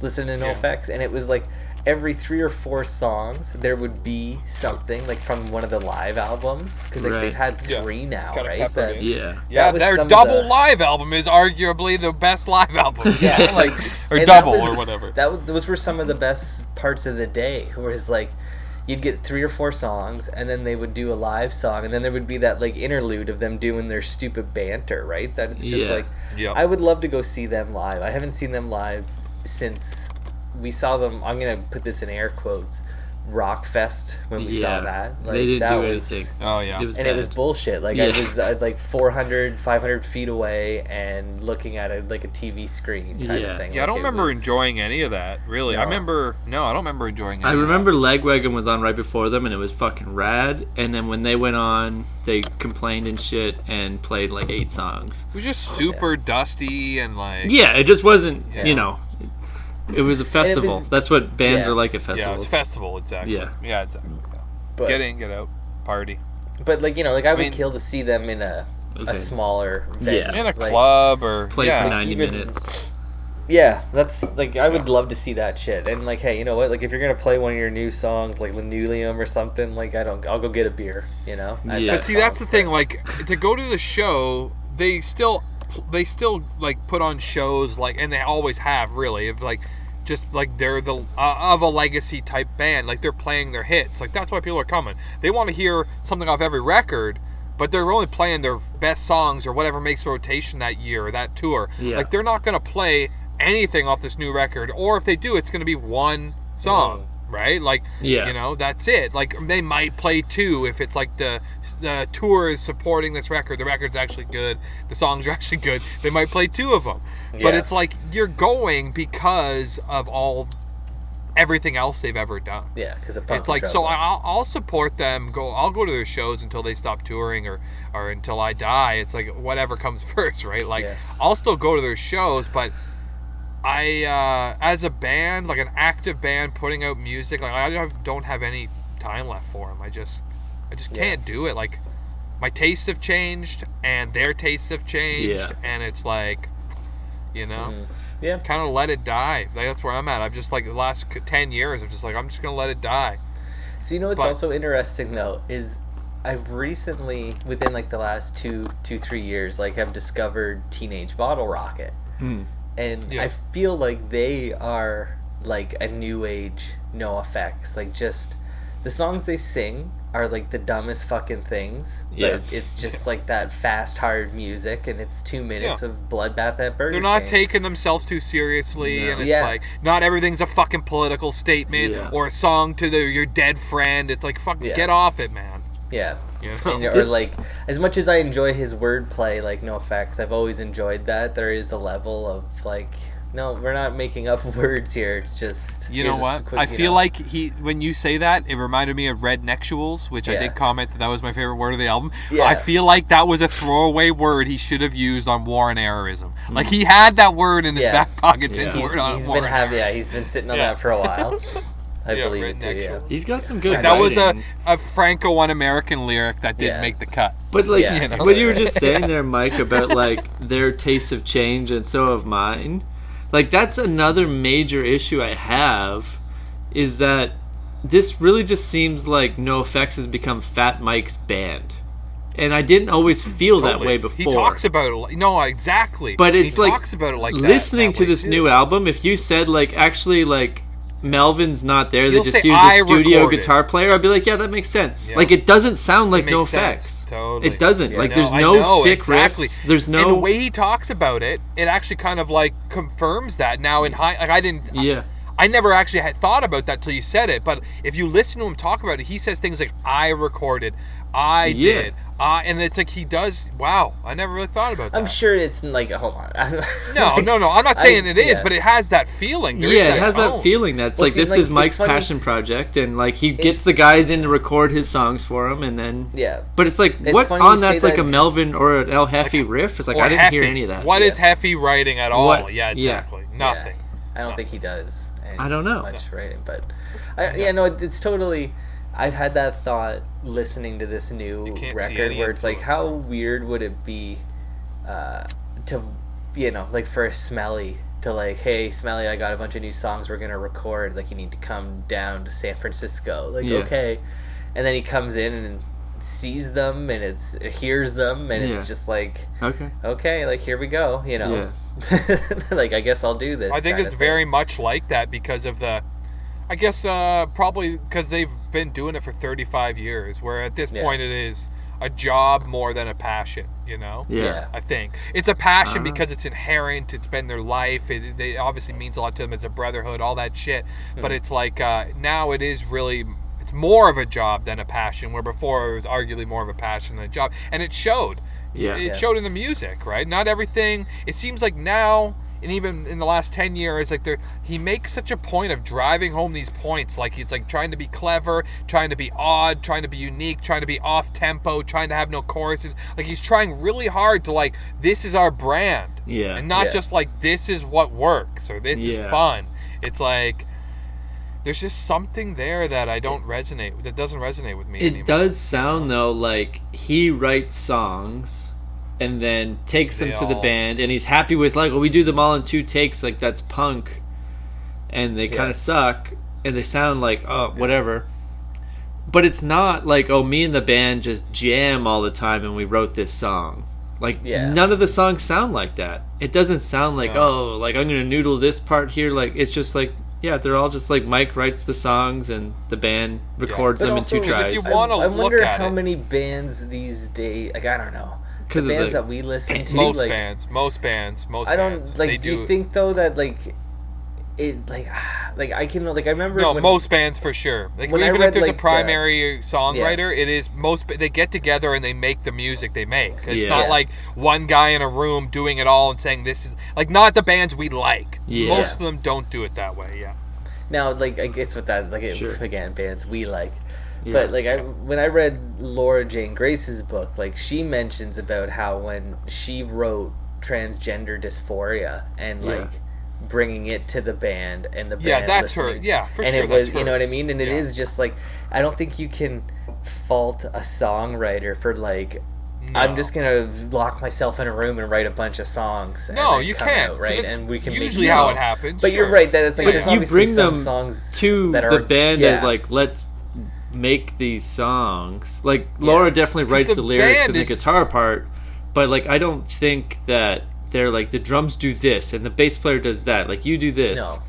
listening to NOFX, and it was like every 3 or 4 songs there would be something like from one of the live albums because like Right. they've had Yeah. 3 now, Kinda right? peppered That- in. Yeah. Yeah, that was their some of double the- live album is arguably the best live album. Yeah, like or and double that was- or whatever. Those were some of the best parts of the day. Whereas like you'd get 3 or 4 songs, and then they would do a live song, and then there would be that like interlude of them doing their stupid banter, right? That it's just Yeah. like Yep. I would love to go see them live. I haven't seen them live since we saw them. I'm gonna put this in air quotes. Rockfest when we saw that. Like, they didn't that do was, anything. Oh yeah. It was and it was bad. bullshit. Like Yeah. I was like 400, 500 feet away and looking at a TV screen kind Yeah. of thing. Yeah, I don't Like, it remember was- enjoying any of that. Really, I don't remember enjoying. Any I of remember that. Legwagon was on right before them, and it was fucking rad. And then when they went on, they complained and shit and played like 8 songs. It was just super dusty and like. Yeah, it just wasn't, Yeah. It was a festival. That's what bands Yeah. are like at Yeah, festivals. it's festival exactly. Yeah. Yeah, exactly. Yeah. But, Get in, get out, party. But like like I would mean- kill to see them in a Okay. smaller venue. Yeah. In a Like, club or Play yeah. for 90 even- minutes. Yeah, that's like I would love to see that shit. And like, hey, you know what? Like, if you're gonna play one of your new songs, like Linoleum or something, like I'll go get a beer. At Yeah. that But see, that's the song. thing. Like, to go to the show, they still they still like put on shows like, and they always have really, of like just like they're the of a legacy type band, like they're playing their hits, like that's why people are coming. They want to hear something off every record, but they're only playing their best songs or whatever makes rotation that year or that tour. Like they're not gonna play anything off this new record, or if they do, it's gonna be one song. Right, like you know, that's it. Like they might play two if it's like the tour is supporting this record. The record's actually good. The songs are actually good. They might play two of them, but it's like you're going because of everything else they've ever done. Yeah, because it's like so. I'll support them. I'll go to their shows until they stop touring or until I die. It's like whatever comes first, right? Like I'll still go to their shows, but I, as a band, like an active band putting out music, like I don't have any time left for them. I just can't do it. Like my tastes have changed and their tastes have changed, and it's like, you know, kind of let it die. Like, that's where I'm at. I've just like the last 10 years, I'm just gonna let it die. So you know what's also interesting though is I've recently, within like the last 2-3 years, like have discovered Teenage Bottle Rocket. And I feel like they are like a new age NOFX. Like just the songs they sing are like the dumbest fucking things. But it's just like that fast, hard music, and it's 2 minutes of bloodbath at Burger King. They're not taking themselves too seriously, and it's like not everything's a fucking political statement or a song to your dead friend. It's like fucking get off it, man. Yeah. You know? Or like, as much as I enjoy his wordplay, like NOFX, I've always enjoyed that. There is a level of like, no, we're not making up words here. It's just, you know what? I feel like when you say that, it reminded me of Rednexuals, which I did comment that was my favorite word of the album. Yeah. I feel like that was a throwaway word he should have used on war and errorism. Like he had that word in his back pocket since war and errorism. He's been sitting on that for a while. I believe it too. He's got some good. That was a Franco-American lyric that didn't make the cut. But like what you were just saying there, Mike, about like their tastes have changed and so have mine. Like that's another major issue I have, is that this really just seems like NOFX has become Fat Mike's band. And I didn't always feel that way before. He talks about it. No, exactly. But it's he like talks about it like listening to this new album. If you said like actually like Melvin's not there, they just use a studio guitar player, I'd be like, yeah, that makes sense. Like it doesn't sound like NOFX. Totally. It doesn't. Like there's no sick riffs. There's no. And the way he talks about it, it actually kind of like confirms that now in high. Like I didn't. I never actually had thought about that till you said it. But if you listen to him talk about it, he says things like, "I recorded, I did." And it's like he does. Wow, I never really thought about that. I'm sure it's like, hold on. No. I'm not saying it is, but it has that feeling. It has that feeling. That's like this is Mike's passion project, and like he gets the guys in to record his songs for him, and then But it's like what on that's like a Melvin or an El Jefe riff? It's like I didn't hear any of that. What is Jefe writing at all? Yeah, exactly. Nothing. I don't think he does. I don't know much writing, but it's totally. I've had that thought listening to this new record where it's like, how weird would it be to, like for a Smelly to like, hey, Smelly, I got a bunch of new songs we're going to record. Like, you need to come down to San Francisco. Like, okay. And then he comes in and sees them and hears them and it's just like, okay, like, here we go, like, I guess I'll do this. I think it's very much like that because of I guess probably because they've been doing it for 35 years, where at this point it is a job more than a passion, I think. It's a passion because it's inherent, it's been their life, it obviously means a lot to them, it's a brotherhood, all that shit, but it's like now it is really, it's more of a job than a passion, where before it was arguably more of a passion than a job, and it showed. It showed in the music, right? Not everything, it seems like now, and even in the last 10 years, like he makes such a point of driving home these points. Like he's like trying to be clever, trying to be odd, trying to be unique, trying to be off tempo, trying to have no choruses. Like he's trying really hard to like, this is our brand. And not just like, this is what works or this is fun. It's like, there's just something there that doesn't resonate with me anymore. It does sound though like he writes songs and then takes them to the band, and he's happy with like, we do them all in 2 takes, like that's punk, and they kind of suck, and they sound like whatever. But it's not like, me and the band just jam all the time and we wrote this song. Like Yeah. none of the songs sound like that. It doesn't sound like No. like I'm gonna noodle this part here. Like it's just like they're all just like Mike writes the songs and the band records But them in also, 2 if tries. you wanna I look wonder at how it. many bands these days, like, I don't know, the 'Cause of bands the- that we listen to, Most like, bands. I don't bands, like. they Do you think though that like it like I can like I remember No, when, most bands for sure. Like when I even read, if there's a like, primary songwriter, it is they get together and they make the music they make. It's not like one guy in a room doing it all and saying this is like not the bands we like. Yeah. Most of them don't do it that way. Yeah. now like I guess with that like Sure. again bands we like. Yeah. But like when I read Laura Jane Grace's book, like she mentions about how when she wrote Transgender Dysphoria and like bringing it to the band and the band Yeah, that's her. listening, Yeah, for and sure. it was that's you know what I hers. mean, and it Yeah. is just like I don't think you can fault a songwriter for like I'm No. just gonna lock myself in a room and write a bunch of songs. And No, then you come can't. out, 'cause right? it's And we can usually make how it happens. But you're sure. right that it's like But there's you obviously bring some them songs to that the are band yeah. as like let's make these songs. Like Laura definitely writes the the lyrics band and the is- guitar part, but like I don't think that they're like the drums do this and the bass player does that. Like you do this. No.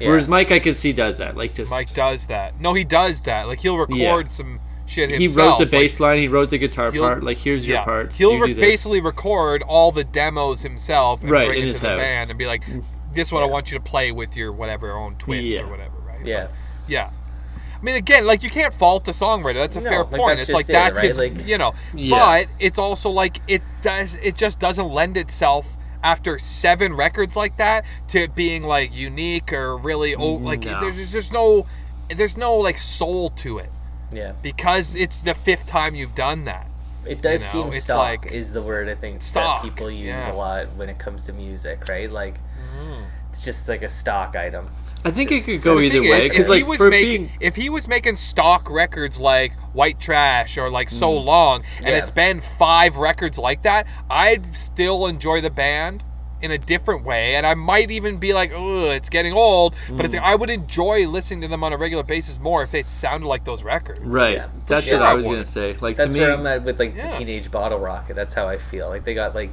Whereas Mike, I can see does that. Like just Mike does that. No, he does that. Like he'll record some shit he himself. wrote the like, bass line, he wrote the guitar he'll- part. Like here's your yeah. parts. He'll you do this. basically record all the demos himself and Right, bring in it his to the house. band and be like, "This is what I want you to play with your whatever own twist Yeah. or whatever." Right? Yeah. But, yeah. I mean, again, like you can't fault the songwriter. That's a No, fair like, point. that's It's like just it, that's right? his, Like- you know. Yeah. But it's also like it just doesn't lend itself after 7 records like that to it being like unique or really like No. there's no like soul to it Yeah. because it's the 5th time you've done that. It does You know, seem it's stock like- is the word I think Stock, that people use yeah. a lot when it comes to music, right? Like it's just like a stock item. I think it could go The either thing way is, because if like he was for making being if he was making stock records like White Trash or like So Long, and Yeah. it's been 5 records like that, I'd still enjoy the band in a different way, and I might even be like, "Oh, it's getting old," but it's like, I would enjoy listening to them on a regular basis more if it sounded like those records. right. Yeah, for That's sure what I I was would. gonna say. Like That's to me, where I'm at with like Yeah. the Teenage Bottle Rocket. That's how I feel. Like they got like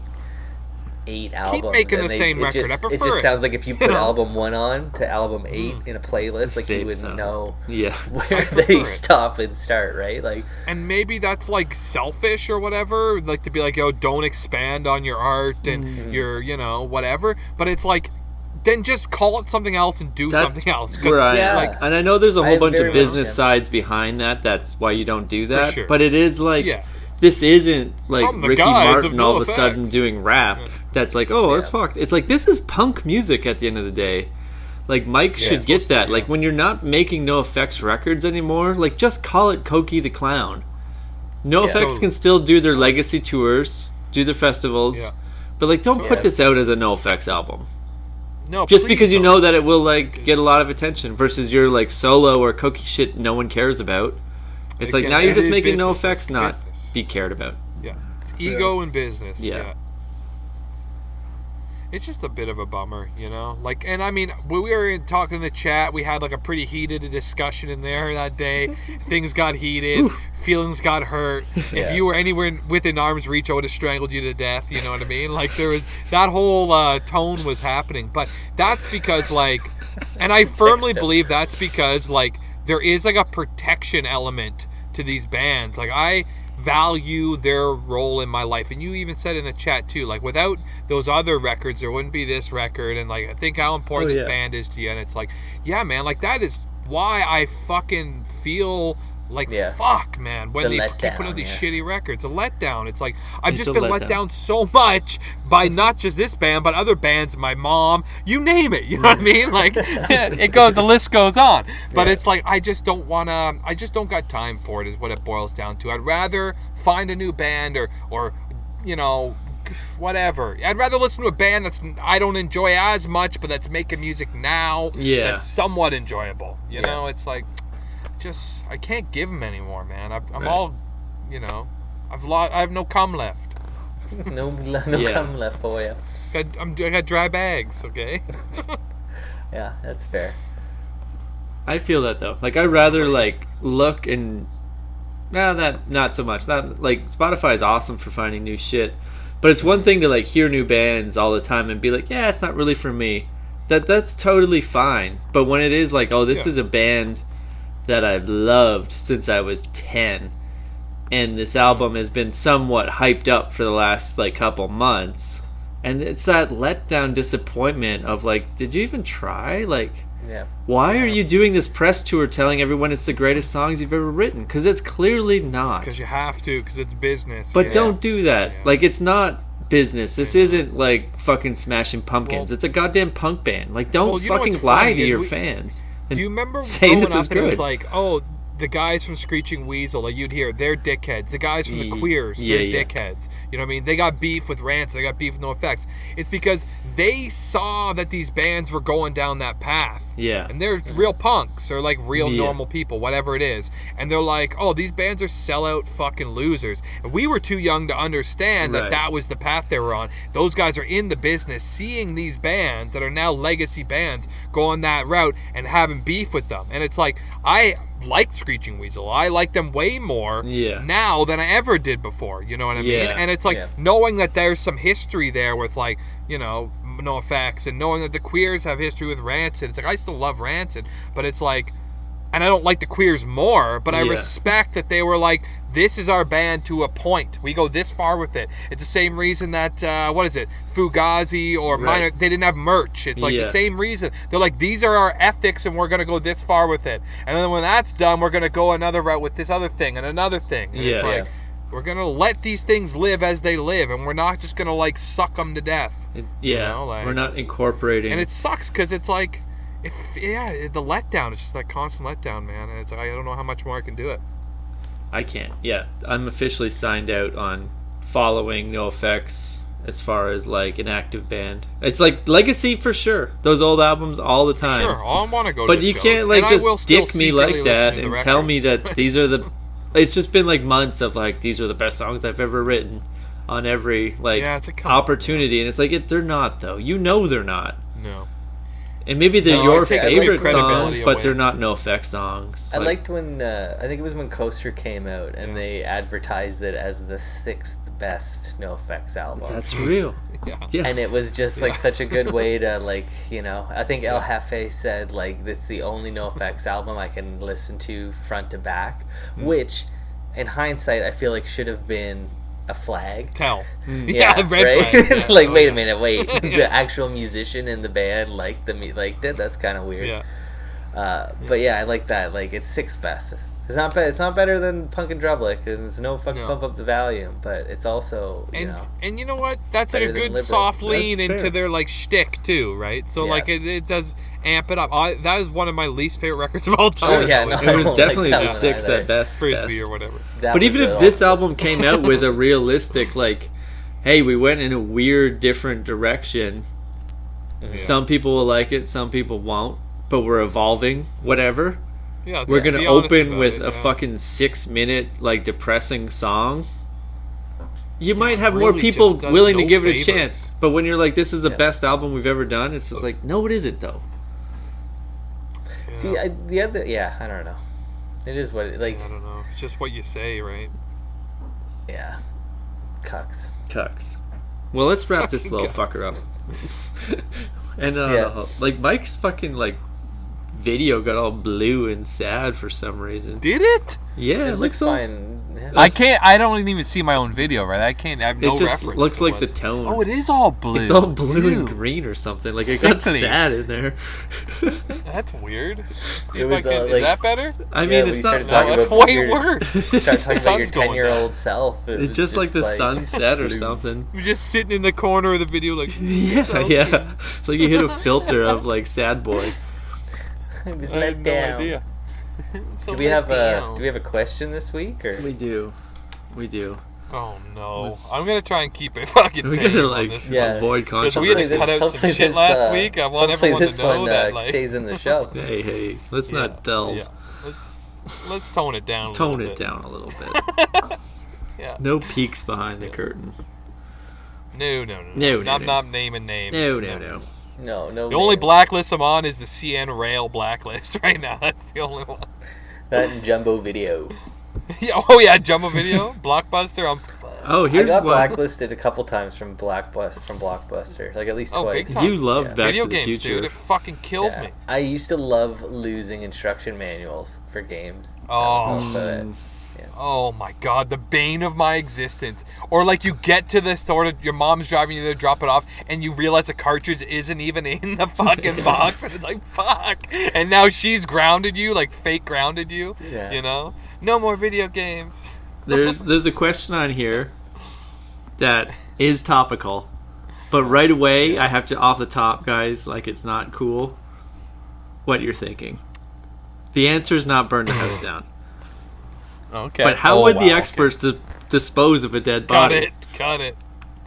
8 albums. making and the same it record. Just, I it prefer just it. sounds like if you put know? album 1 on to album 8 in a playlist, like Same you would sound. know yeah. where prefer they it. stop and start, right? Like And maybe that's like selfish or whatever, like to be like, "Yo, don't expand on your art and your, you know, whatever." But it's like, then just call it something else and do That's something else. 'Cause, where I am. Yeah. like, And I know there's a I whole bunch very of much business am. sides behind that. That's why you don't do that. sure. But it is like Yeah. this isn't like From the Ricky guys of Martin all of a NOFX. sudden doing rap. That's like, oh, that's Yeah. fucked. It's like this is punk music at the end of the day. Like Mike should it's get supposed to that. be, Like yeah. when you're not making NoFX records anymore, like just call it Cokie the Clown. NoFX Totally. can still do their legacy tours, do their festivals, Yeah. but like don't put Totally. this out as a NoFX album. no, Just please because you don't. know that it will like get a lot of attention versus your like solo or Cokie shit no one cares about. It's like Again, now you're it just is making business. NoFX It's not business. be cared about. Yeah. It's ego and business. Yeah. Yeah. It's just a bit of a bummer, you know? Like, and I mean, when we were talking in the chat, we had like a pretty heated discussion in there that day. Things got heated, feelings got hurt. Yeah. If you were anywhere within arm's reach, I would have strangled you to death, you know what I mean? Like, there was, that whole tone was happening. But that's because, like, and I firmly Text him. believe that's because, like, there is like a protection element to these bands. Like, I value their role in my life, and you even said in the chat too, like without those other records there wouldn't be this record, and like I think how important this band is to you, and it's like, yeah man, like that is why I fucking feel like Yeah. fuck man when The they keep letdown, putting out these yeah. shitty records, a letdown. It's like I've It's just a been let letdown. down so much by not just this band but other bands, my mom, you name it, you know what I mean? Like the list goes on. But Yeah. it's like I just don't got time for it is what it boils down to. I'd rather find a new band or you know, whatever. I'd rather listen to a band that's I don't enjoy as much but that's making music now Yeah. that's somewhat enjoyable. You Yeah. know, it's like just I can't give them anymore, man. I'm Right. all, you know, I have no cum left. no Yeah. cum left for you. I got dry bags, okay? Yeah, that's fair. I feel that though. Like I'd rather like look and that not so much. That like Spotify is awesome for finding new shit, But it's one thing to like hear new bands all the time and be like, yeah, it's not really for me. That's totally fine. But when it is like, oh, this is a band that I've loved since I was 10, and this album has been somewhat hyped up for the last like couple months, and it's that letdown disappointment of like, did you even try? Like, why are you doing this press tour telling everyone it's the greatest songs you've ever written? Because it's clearly not. Because you have to, because it's business. But don't do that. Yeah. Like, it's not business. This isn't like fucking Smashing Pumpkins. It's a goddamn punk band. Like, don't fucking lie to your fans. Do you remember saying growing this is up and it was good? like, oh, the guys from Screeching Weasel, like you'd hear, they're dickheads. The guys from the Queers, they're dickheads. You know what I mean? They got beef with Rancid, they got beef with NOFX. It's because they saw that these bands were going down that path. Yeah. And they're real punks, or like real normal people, whatever it is. And they're like, oh, these bands are sellout fucking losers. And we were too young to understand that that was the path they were on. Those guys are in the business, seeing these bands that are now legacy bands going that route and having beef with them. And it's like, I liked Screeching Weasel. I like them way more now than I ever did before. You know what I mean? And it's like knowing that there's some history there with like, you know, NOFX, and knowing that the Queers have history with Rancid. It's like, I still love Rancid, but it's like, and I don't like the Queers more, but I respect that they were like, this is our band to a point. We go this far with it. It's the same reason that, what is it, Fugazi or Minor, they didn't have merch. It's like the same reason. They're like, these are our ethics and we're going to go this far with it. And then when that's done, we're going to go another route with this other thing and another thing. And it's like, we're going to let these things live as they live, and we're not just going to like suck them to death. You know, like, we're not incorporating. And it sucks because it's like, the letdown, it's just that constant letdown, man. And it's like, I don't know how much more I can do it. I can't. Yeah, I'm officially signed out on following NOFX as far as like an active band. It's like legacy for sure. Those old albums all the time. Sure, I want to go. But to you shows. can't like and just dick me like that and tell me that these are the. It's just been like months of like, these are the best songs I've ever written on every like opportunity, and it's like they're not though. You know they're not. No. And maybe they're your favorite songs, but they're not NOFX songs. I liked when, I think it was when Coaster came out, and they advertised it as the 6th best NOFX album. That's real. And it was just like such a good way to like, you know, I think El Jefe said like, this is the only NOFX album I can listen to front to back, which in hindsight I feel like should have been a flag. Red right? flag. Like, wait a minute, the actual musician in the band liked it. That's kind of weird. But yeah, I like that. Like, it's 6th best. It's not bad. It's not better than Punk and Drublic. There's no fucking pump up the volume, but it's also and you know what? That's like a good soft lean into their like shtick too, right? So like it does amp it up. That is one of my least favorite records of all time. Oh yeah, no, it was definitely the 6th at best. Frisbee or whatever. But even if this album came out with a realistic like, hey, we went in a weird, different direction. Some people will like it, some people won't. But we're evolving, whatever. Yeah, we're gonna open with a fucking 6-minute like depressing song. You might have more people willing to give it a chance, but when you're like, this is the best album we've ever done, it's just like, no, it isn't though. See, I don't know. It is what like. I don't know. It's just what you say, right? Yeah. Cucks. Well, let's wrap this little fucker up. And like Mike's fucking like video got all blue and sad for some reason. Did it? Yeah, it looks fine. Yeah. I don't even see my own video, right? I have no reference. It just looks like the tone. Oh, it is all blue. It's all blue and green or something. Like it got sad in there. That's weird. Is that better? I mean, it's not. That's way worse. Start talking about your 10-year-old self. It's just like the sunset or something. You're just sitting in the corner of the video, like yeah. It's like you hit a filter of like sad boy. It was let down. Idea. Do we have a question this week or? We do. Oh no! I'm gonna try and keep it fucking. We're gonna like avoid controversy. We had to cut out some shit last week. I want everyone to know that like stays in the show. Hey, let's not delve. Yeah. Let's tone it down. Tone it down a little bit. Yeah. No peeks behind the curtain. No. Not naming names. No. The only blacklist I'm on is the CN Rail blacklist right now. That's the only one. That and Jumbo Video. Yeah, Jumbo Video, Blockbuster. I'm Oh, I here's got one. blacklisted a couple times from Blockbuster, like at least Oh, twice. big time. You love Yeah. Back Video to the games, Future. dude. It fucking killed Yeah. me. I used to love losing instruction manuals for games. That Oh. was also it. Oh my god, the bane of my existence. Or like you get to the sort of your mom's driving you to drop it off and you realize the cartridge isn't even in the fucking box and it's like fuck. And now she's grounded you, like fake grounded you. Yeah. You know? No more video games. There's a question on here that is topical, but right away I have to off the top, guys, like it's not cool. What you're thinking? The answer is not burn the house down. Okay. But how Oh, would the wow, experts dispose of a dead Cut body? Cut it.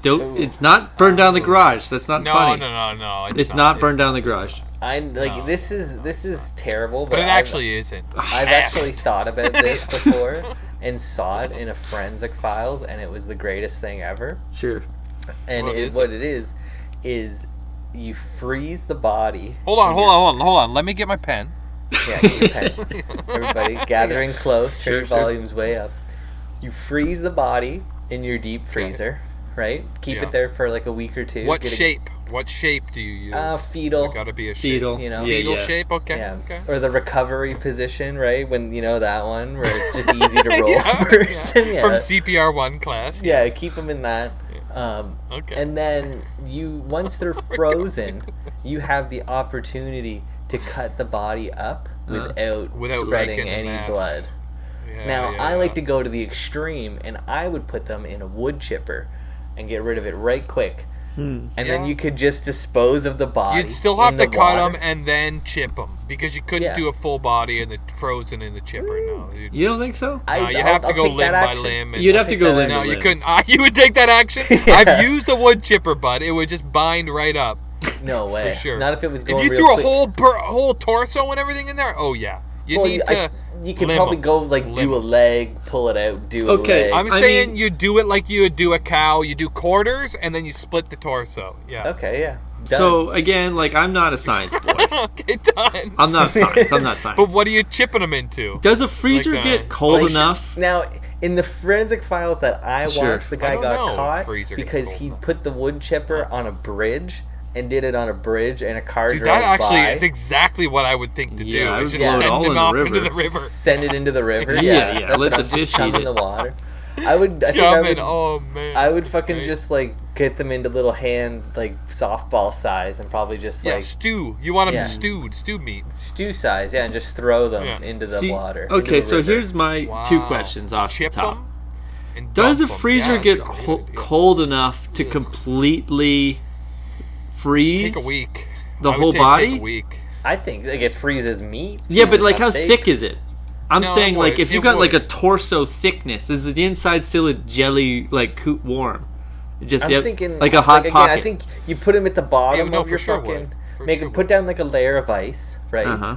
Don't. It's not burn down the garage. That's not No, funny. no. It's not burn down the garage. I'm like No. this is terrible, But it I've- actually isn't. I've actually thought about this before and saw it in a Forensic Files, and it was the greatest thing ever. Sure. And What what is it is you freeze the body. Hold on. Let me get my pen. Yeah, get your pen. Everybody gathering close, turn your Sure. volumes way up. You freeze the body in your deep freezer, right? Keep Yeah. it there for like a week or two. What Get a- shape? What shape do you use? fetal. There's gotta be a shape. Fetal. You know. Fetal Yeah. shape? Okay. Yeah. Okay. Or the recovery position, right? When you know that one where it's just easy to roll Yeah, a person. Yeah. From CPR 1 class. Yeah, keep them in that. Okay. And then once they're frozen, you have the opportunity to cut the body up without Without spreading breaking the any mass. blood. Yeah, Now, yeah, I yeah. like to go to the extreme, and I would put them in a wood chipper and get rid of it right quick. And then Yeah. you could just dispose of the body. You'd still have in to the cut water. them and then chip them because you couldn't Yeah. do a full body and the frozen in the chipper. No, You don't think so? I- no, you I'll- have to I'll go take limb that by action. limb. And You'd have to take go that limb. No, to you limb. couldn't. You would take that action. Yeah. I've used a wood chipper, bud. It would just bind right up No way. for sure. Not if it was going If you real threw quick. a whole torso and everything in there, oh yeah, you need to. You could limb probably 'em. go like do Limb a 'em. leg, pull it out, do Okay, a leg. I'm I saying mean- you do it like you would do a cow. You do quarters and then you split the torso. Yeah. Okay, yeah. Done. So again, like I'm not a science boy. Okay, done. I'm not science. I'm not science. But what are you chipping them into? Does a freezer Like, get cold They should- enough? Now, in the Forensic Files that I Sure. watched, the I guy don't got know if caught freezer gets because cold he enough. put the wood chipper on a bridge and did it on a bridge, and a car Dude, drove that actually by. is exactly what I would think to do. Yeah, I Is would just blow it send all them in the off river. into the river. Send it into the river. Yeah, Yeah, yeah, That's let what the I'm just fish chum eat in it. the water. I think I Chum would. it. Oh man. I would fucking Right. just like get them into little hand like softball size and probably just Yeah, like stew. You want them Yeah. stewed, stew meat. stew size, yeah, and just throw them Yeah. into the See, water. into okay, the so river. here's my Wow. two questions off Chip the top. them and Does a dump 'em. freezer Yeah, get that's a great idea. cold enough to Ugh. completely freeze Take a week. the I would whole say body? Take a week. I think like it freezes meat. Yeah, but freezes like my how steaks. thick is it? I'm No, saying it like would. if you It got like a would. torso thickness, is the inside still a jelly like coot warm? Just I'm thinking like a hot again, pocket. I think you put them at the bottom Yeah, no, of for your sure fucking. would. For Make sure put down like a layer of ice, right? Uh-huh.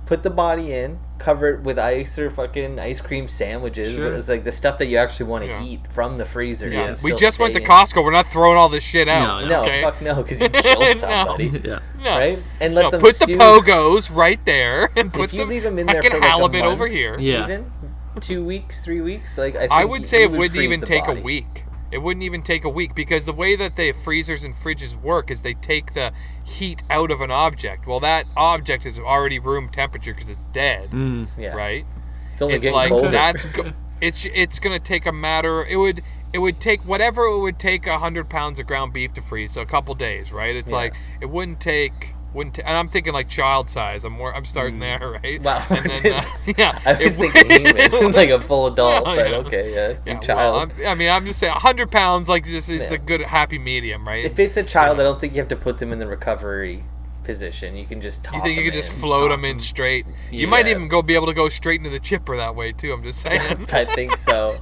Put the body in, cover it with ice or fucking ice cream sandwiches. Sure. But it's like the stuff that you actually want to Yeah. eat from the freezer. Yeah. and We still just went to stay in. Costco. We're not throwing all this shit out. No, No, okay? fuck no, because you killed No. somebody. Yeah. No. Right? And let No, them put stew. the pogos right there and put If you the leave them in there fucking for like halibut a month, over here. Yeah. even 2 weeks, 3 weeks, like I, think I would say you it wouldn't freeze even the take body. a week. It wouldn't even take a week because the way that the freezers and fridges work is they take the heat out of an object. Well, that object is already room temperature because it's dead, Yeah, right? It's only It's getting like colder. it's gonna take a matter. It would take whatever it would take 100 pounds of ground beef to freeze, so a couple days, right? It's Yeah. like it wouldn't take. And I'm thinking like child size. I'm starting there, right? Wow. And then, yeah. I was it thinking would- human, like a full adult, Yeah, but yeah. okay, yeah, Yeah, your child. well, I'm just saying 100 pounds like this is Yeah. the good happy medium, right? If it's a child, Yeah. I don't think you have to put them in the recovery position. You can just toss you think you them could just in. float toss them in 'em. straight? Yeah. You might even be able to go straight into the chipper that way too. I'm just saying. I think so.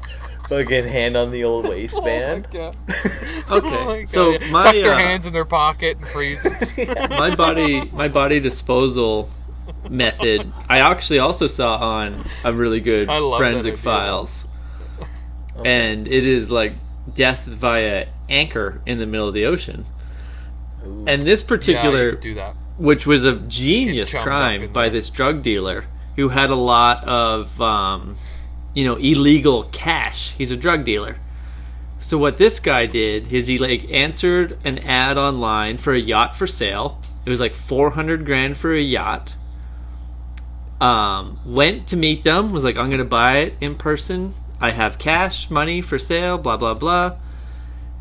Fucking hand on the old waistband. Oh my God. Okay, Oh my God, so yeah. my, tuck their uh, hands in their pocket and freeze it. my body disposal method I actually also saw on a really good I love that Forensic idea. Files, and it is like death via anchor in the middle of the ocean. Ooh. And this Yeah, you particular, could do that. which was a genius chummed up crime in by there. this drug dealer who had a lot of illegal cash. He's a drug dealer. So what this guy did is he like answered an ad online for a yacht for sale. It was like 400 grand for a yacht. Went to meet them, was like, I'm gonna buy it in person. I have cash money for sale, blah blah blah.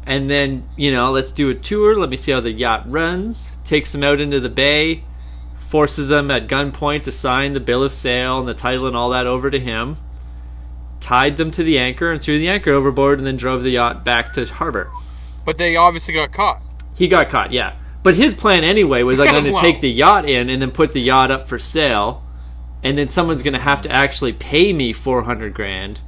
And then, let's do a tour. Let me see how the yacht runs. Takes them out into the bay, forces them at gunpoint to sign the bill of sale and the title and all that over to him. Tied them to the anchor and threw the anchor overboard, and then drove the yacht back to harbor. But they obviously got caught. He got caught, yeah. But his plan anyway was I'm going to Wow. take the yacht in and then put the yacht up for sale, and then someone's going to have to actually pay me 400 grand,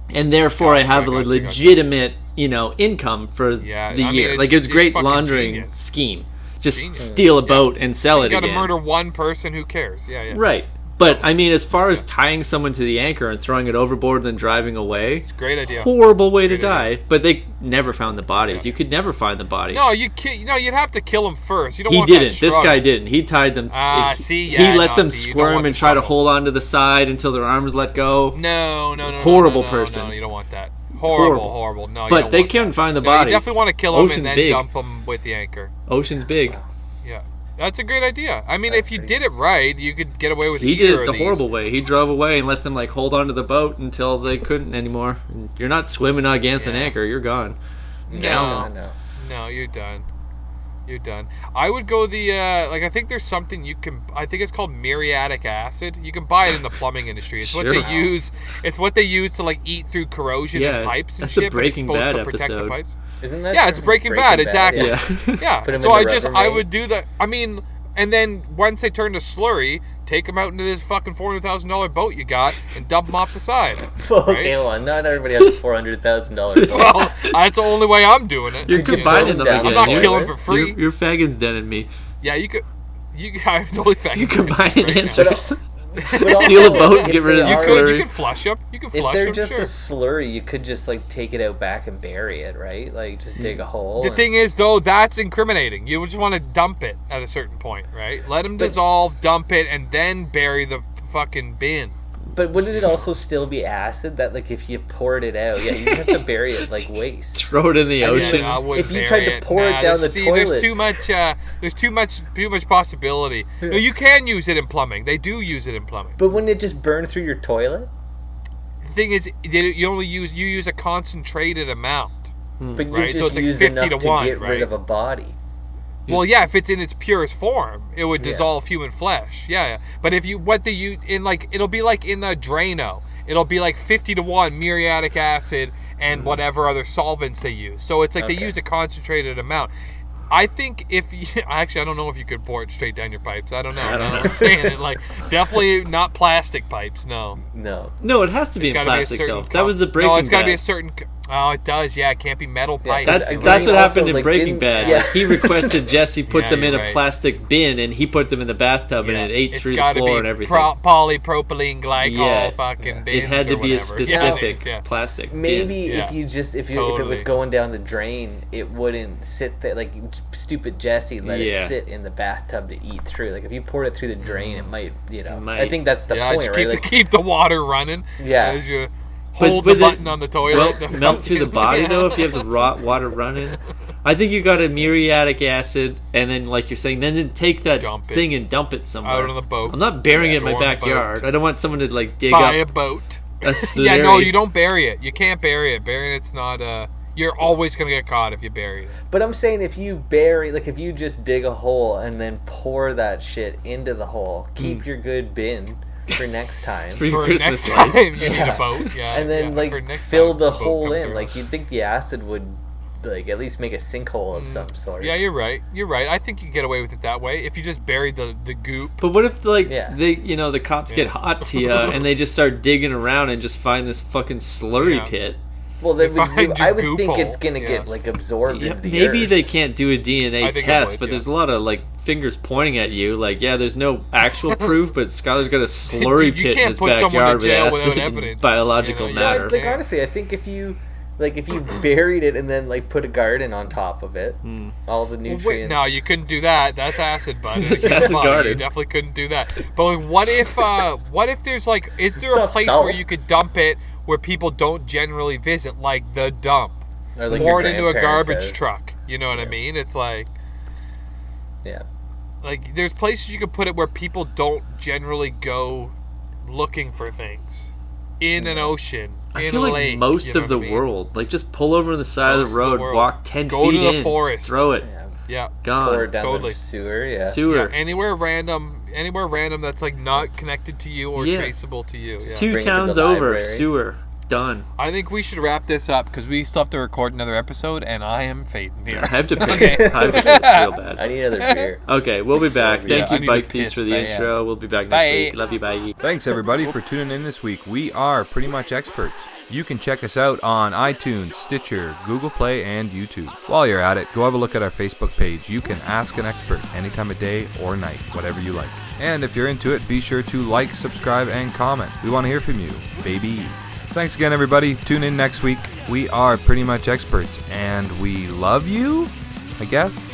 and therefore I have a legitimate, income for the year. Like, it's a great laundering genius. scheme. Just steal a boat and sell it You again. gotta murder one person, who cares? Yeah. Right. But, I mean, as far as tying someone to the anchor and throwing it overboard and then driving away, It's a great idea. horrible way to Great idea. die. But they never found the bodies. You could never find the bodies. No, you'd have to kill him first. You don't He want that didn't. This struggle. guy didn't. He tied them. He let them you don't squirm want and the try to struggle. hold on to the side until their arms let go. No. Horrible no, person. No, you don't want that. Horrible. Horrible. No, you But don't they want couldn't that. find the No, you bodies. definitely want to kill him Ocean's and then big. dump him with the anchor. Ocean's big. Yeah. That's a great idea. I mean, That's if you pretty did it right, you could get away with He either did it of the these. horrible way. He drove away and let them like hold onto the boat until they couldn't anymore. And you're not swimming against an Yeah. anchor. You're gone. No. No. No, you're done. You're done. I would go the I think there's something you can. I think it's called muriatic acid. You can buy it in the plumbing industry. It's what Sure. they use. It's what they use to like eat through corrosion in pipes and that's a shit. but it's Breaking supposed Bad to protect episode. the pipes. Isn't that? Yeah, it's from Breaking Bad, exactly. Yeah. Yeah. Put 'em So in the I Rubbermaid. would do that. I mean, and then once they turn to slurry, take them out into this fucking $400,000 boat you got and dump them off the side. Okay, hold on. Not everybody has a $400,000 boat. Well, that's the only way I'm doing it. You're Could you combining put them them again. down? I'm not You're- killing for free. You're Fagan's den and me. Yeah, you could. I'm totally fucking. You're combining right now. answers. But Steal a also, boat and if get rid they of the You are- could. slurry. You could flush them. You could If flush they're them. just Sure. a slurry, you could just like take it out back and bury it, right? Like just dig a hole. The and- thing is, though, that's incriminating. You just want to dump it at a certain point, right? Let them But- dissolve, dump it, and then bury the fucking bin. But wouldn't it also still be acid? That like if you poured it out, yeah, you just have to bury it like waste. Throw it in the I mean, ocean. I wouldn't If you bury tried to pour it down the there's toilet. there's too much possibility. No, you can use it in plumbing. They do use it in plumbing. But wouldn't it just burn through your toilet? The thing is, you use a concentrated amount. But you Right, so just it's like use 50 enough to to 1, get right? rid of a body. Well, yeah, if it's in its purest form, it would Yeah. dissolve human flesh. Yeah. But if you it'll be like in the Drano. It'll be like 50 to 1 muriatic acid and whatever other solvents they use. So it's like they Okay. use a concentrated amount. I think if you, actually, I don't know if you could pour it straight down your pipes. I don't know. I'm saying it like definitely not plastic pipes. No, No. No, it has to be it's in got to be a plastic certain. though. That was the Breaking No, it's got to be a Bad. certain. Oh, it does. Yeah, it can't be metal Yeah, pipes. that's- That's what also, happened in like, Breaking didn't- Bad. yeah. Like, he requested Jesse put Yeah, them in you're a right. plastic bin, and he put them in the bathtub, and it ate It's through the gotta floor be and everything. polypropylene glycol Yeah. fucking It bins had to or be a whatever. specific Yeah. plastic. bin. Maybe Yeah. if it was Totally. going down the drain, it wouldn't sit there. Like stupid Jesse let Yeah. it sit in the bathtub to eat through. Like if you poured it through the drain, it might. I Might. think that's the Yeah, point, just right? keep, Like keep the water running. Yeah. As you But- hold but the button on the toilet. Well, melt through the body though if you have the raw water running. I think you got a muriatic acid, and then like you're saying, then take that Dump it. thing and dump it somewhere. Out on the boat. I'm not burying it in go my on the backyard. boat. I don't want someone to like dig Buy a up boat. a Yeah, no, slurry. you don't bury it. You can't bury it. Burying it's not. You're always gonna get caught if you bury it. But I'm saying if you bury, like if you just dig a hole and then pour that shit into the hole, keep your good bin for next time. For your For Christmas next lights. time, you need Yeah. a boat. Yeah. And then yeah, for like next fill time the boat hole comes in. around. Like you'd think the acid would like at least make a sinkhole of some sort. Yeah, you're right. You're right. I think you can get away with it that way if you just bury the goop. But what if like Yeah. they, the cops get Yeah. hot to you and they just start digging around and just find this fucking slurry Yeah. pit? Well, they They find your I would goop think hole. it's gonna Yeah. get like absorbed Yeah, into the maybe earth. they can't do a DNA I think it test, would, but yeah. there's a lot of like fingers pointing at you. Like, yeah, there's no actual proof, but Skyler's got a slurry Dude, you pit in can't his put someone backyard in jail with without acid and evidence, biological you know, No, matter. like Yeah. honestly, I think if you buried it and then like put a garden on top of it, all the Well, nutrients. wait, no, you couldn't do that. That's acid, bud. It's acid You garden. definitely couldn't do that. But like, what if there's like, is there It's a not place salt. where you could dump it where people don't generally visit, like the dump? Or like poured your into a grandparents' garbage house. truck. You know what I mean? It's like Yeah. there's places you can put it where people don't generally go looking for things. In an ocean, I in feel a like lake. most you know of the what I mean? world, like just pull over on the side Most of of the the road, world. walk 10 Go feet to the in, forest. throw it, Yeah. Yeah. Pour gone. down Totally. the sewer. Yeah. Sewer. Yeah, anywhere random that's like not connected to you or Yeah. traceable to you. Yeah. Two Bring it to the towns over, library. sewer, done. I think we should wrap this up because we still have to record another episode, and I am fading here. I have to piss. I have to piss real bad. I need another beer. Okay, we'll be back. Yeah, Thank I you, need to Bike Feast, piss for the bad. intro. We'll be back Bye. next week. Love you, bye. Thanks everybody for tuning in this week. We are Pretty Much Experts. You can check us out on iTunes, Stitcher, Google Play, and YouTube. While you're at it, go have a look at our Facebook page. You can ask an expert any time of day or night, whatever you like. And if you're into it, be sure to like, subscribe, and comment. We want to hear from you, baby. Thanks again, everybody. Tune in next week. We are Pretty Much Experts, and we love you, I guess.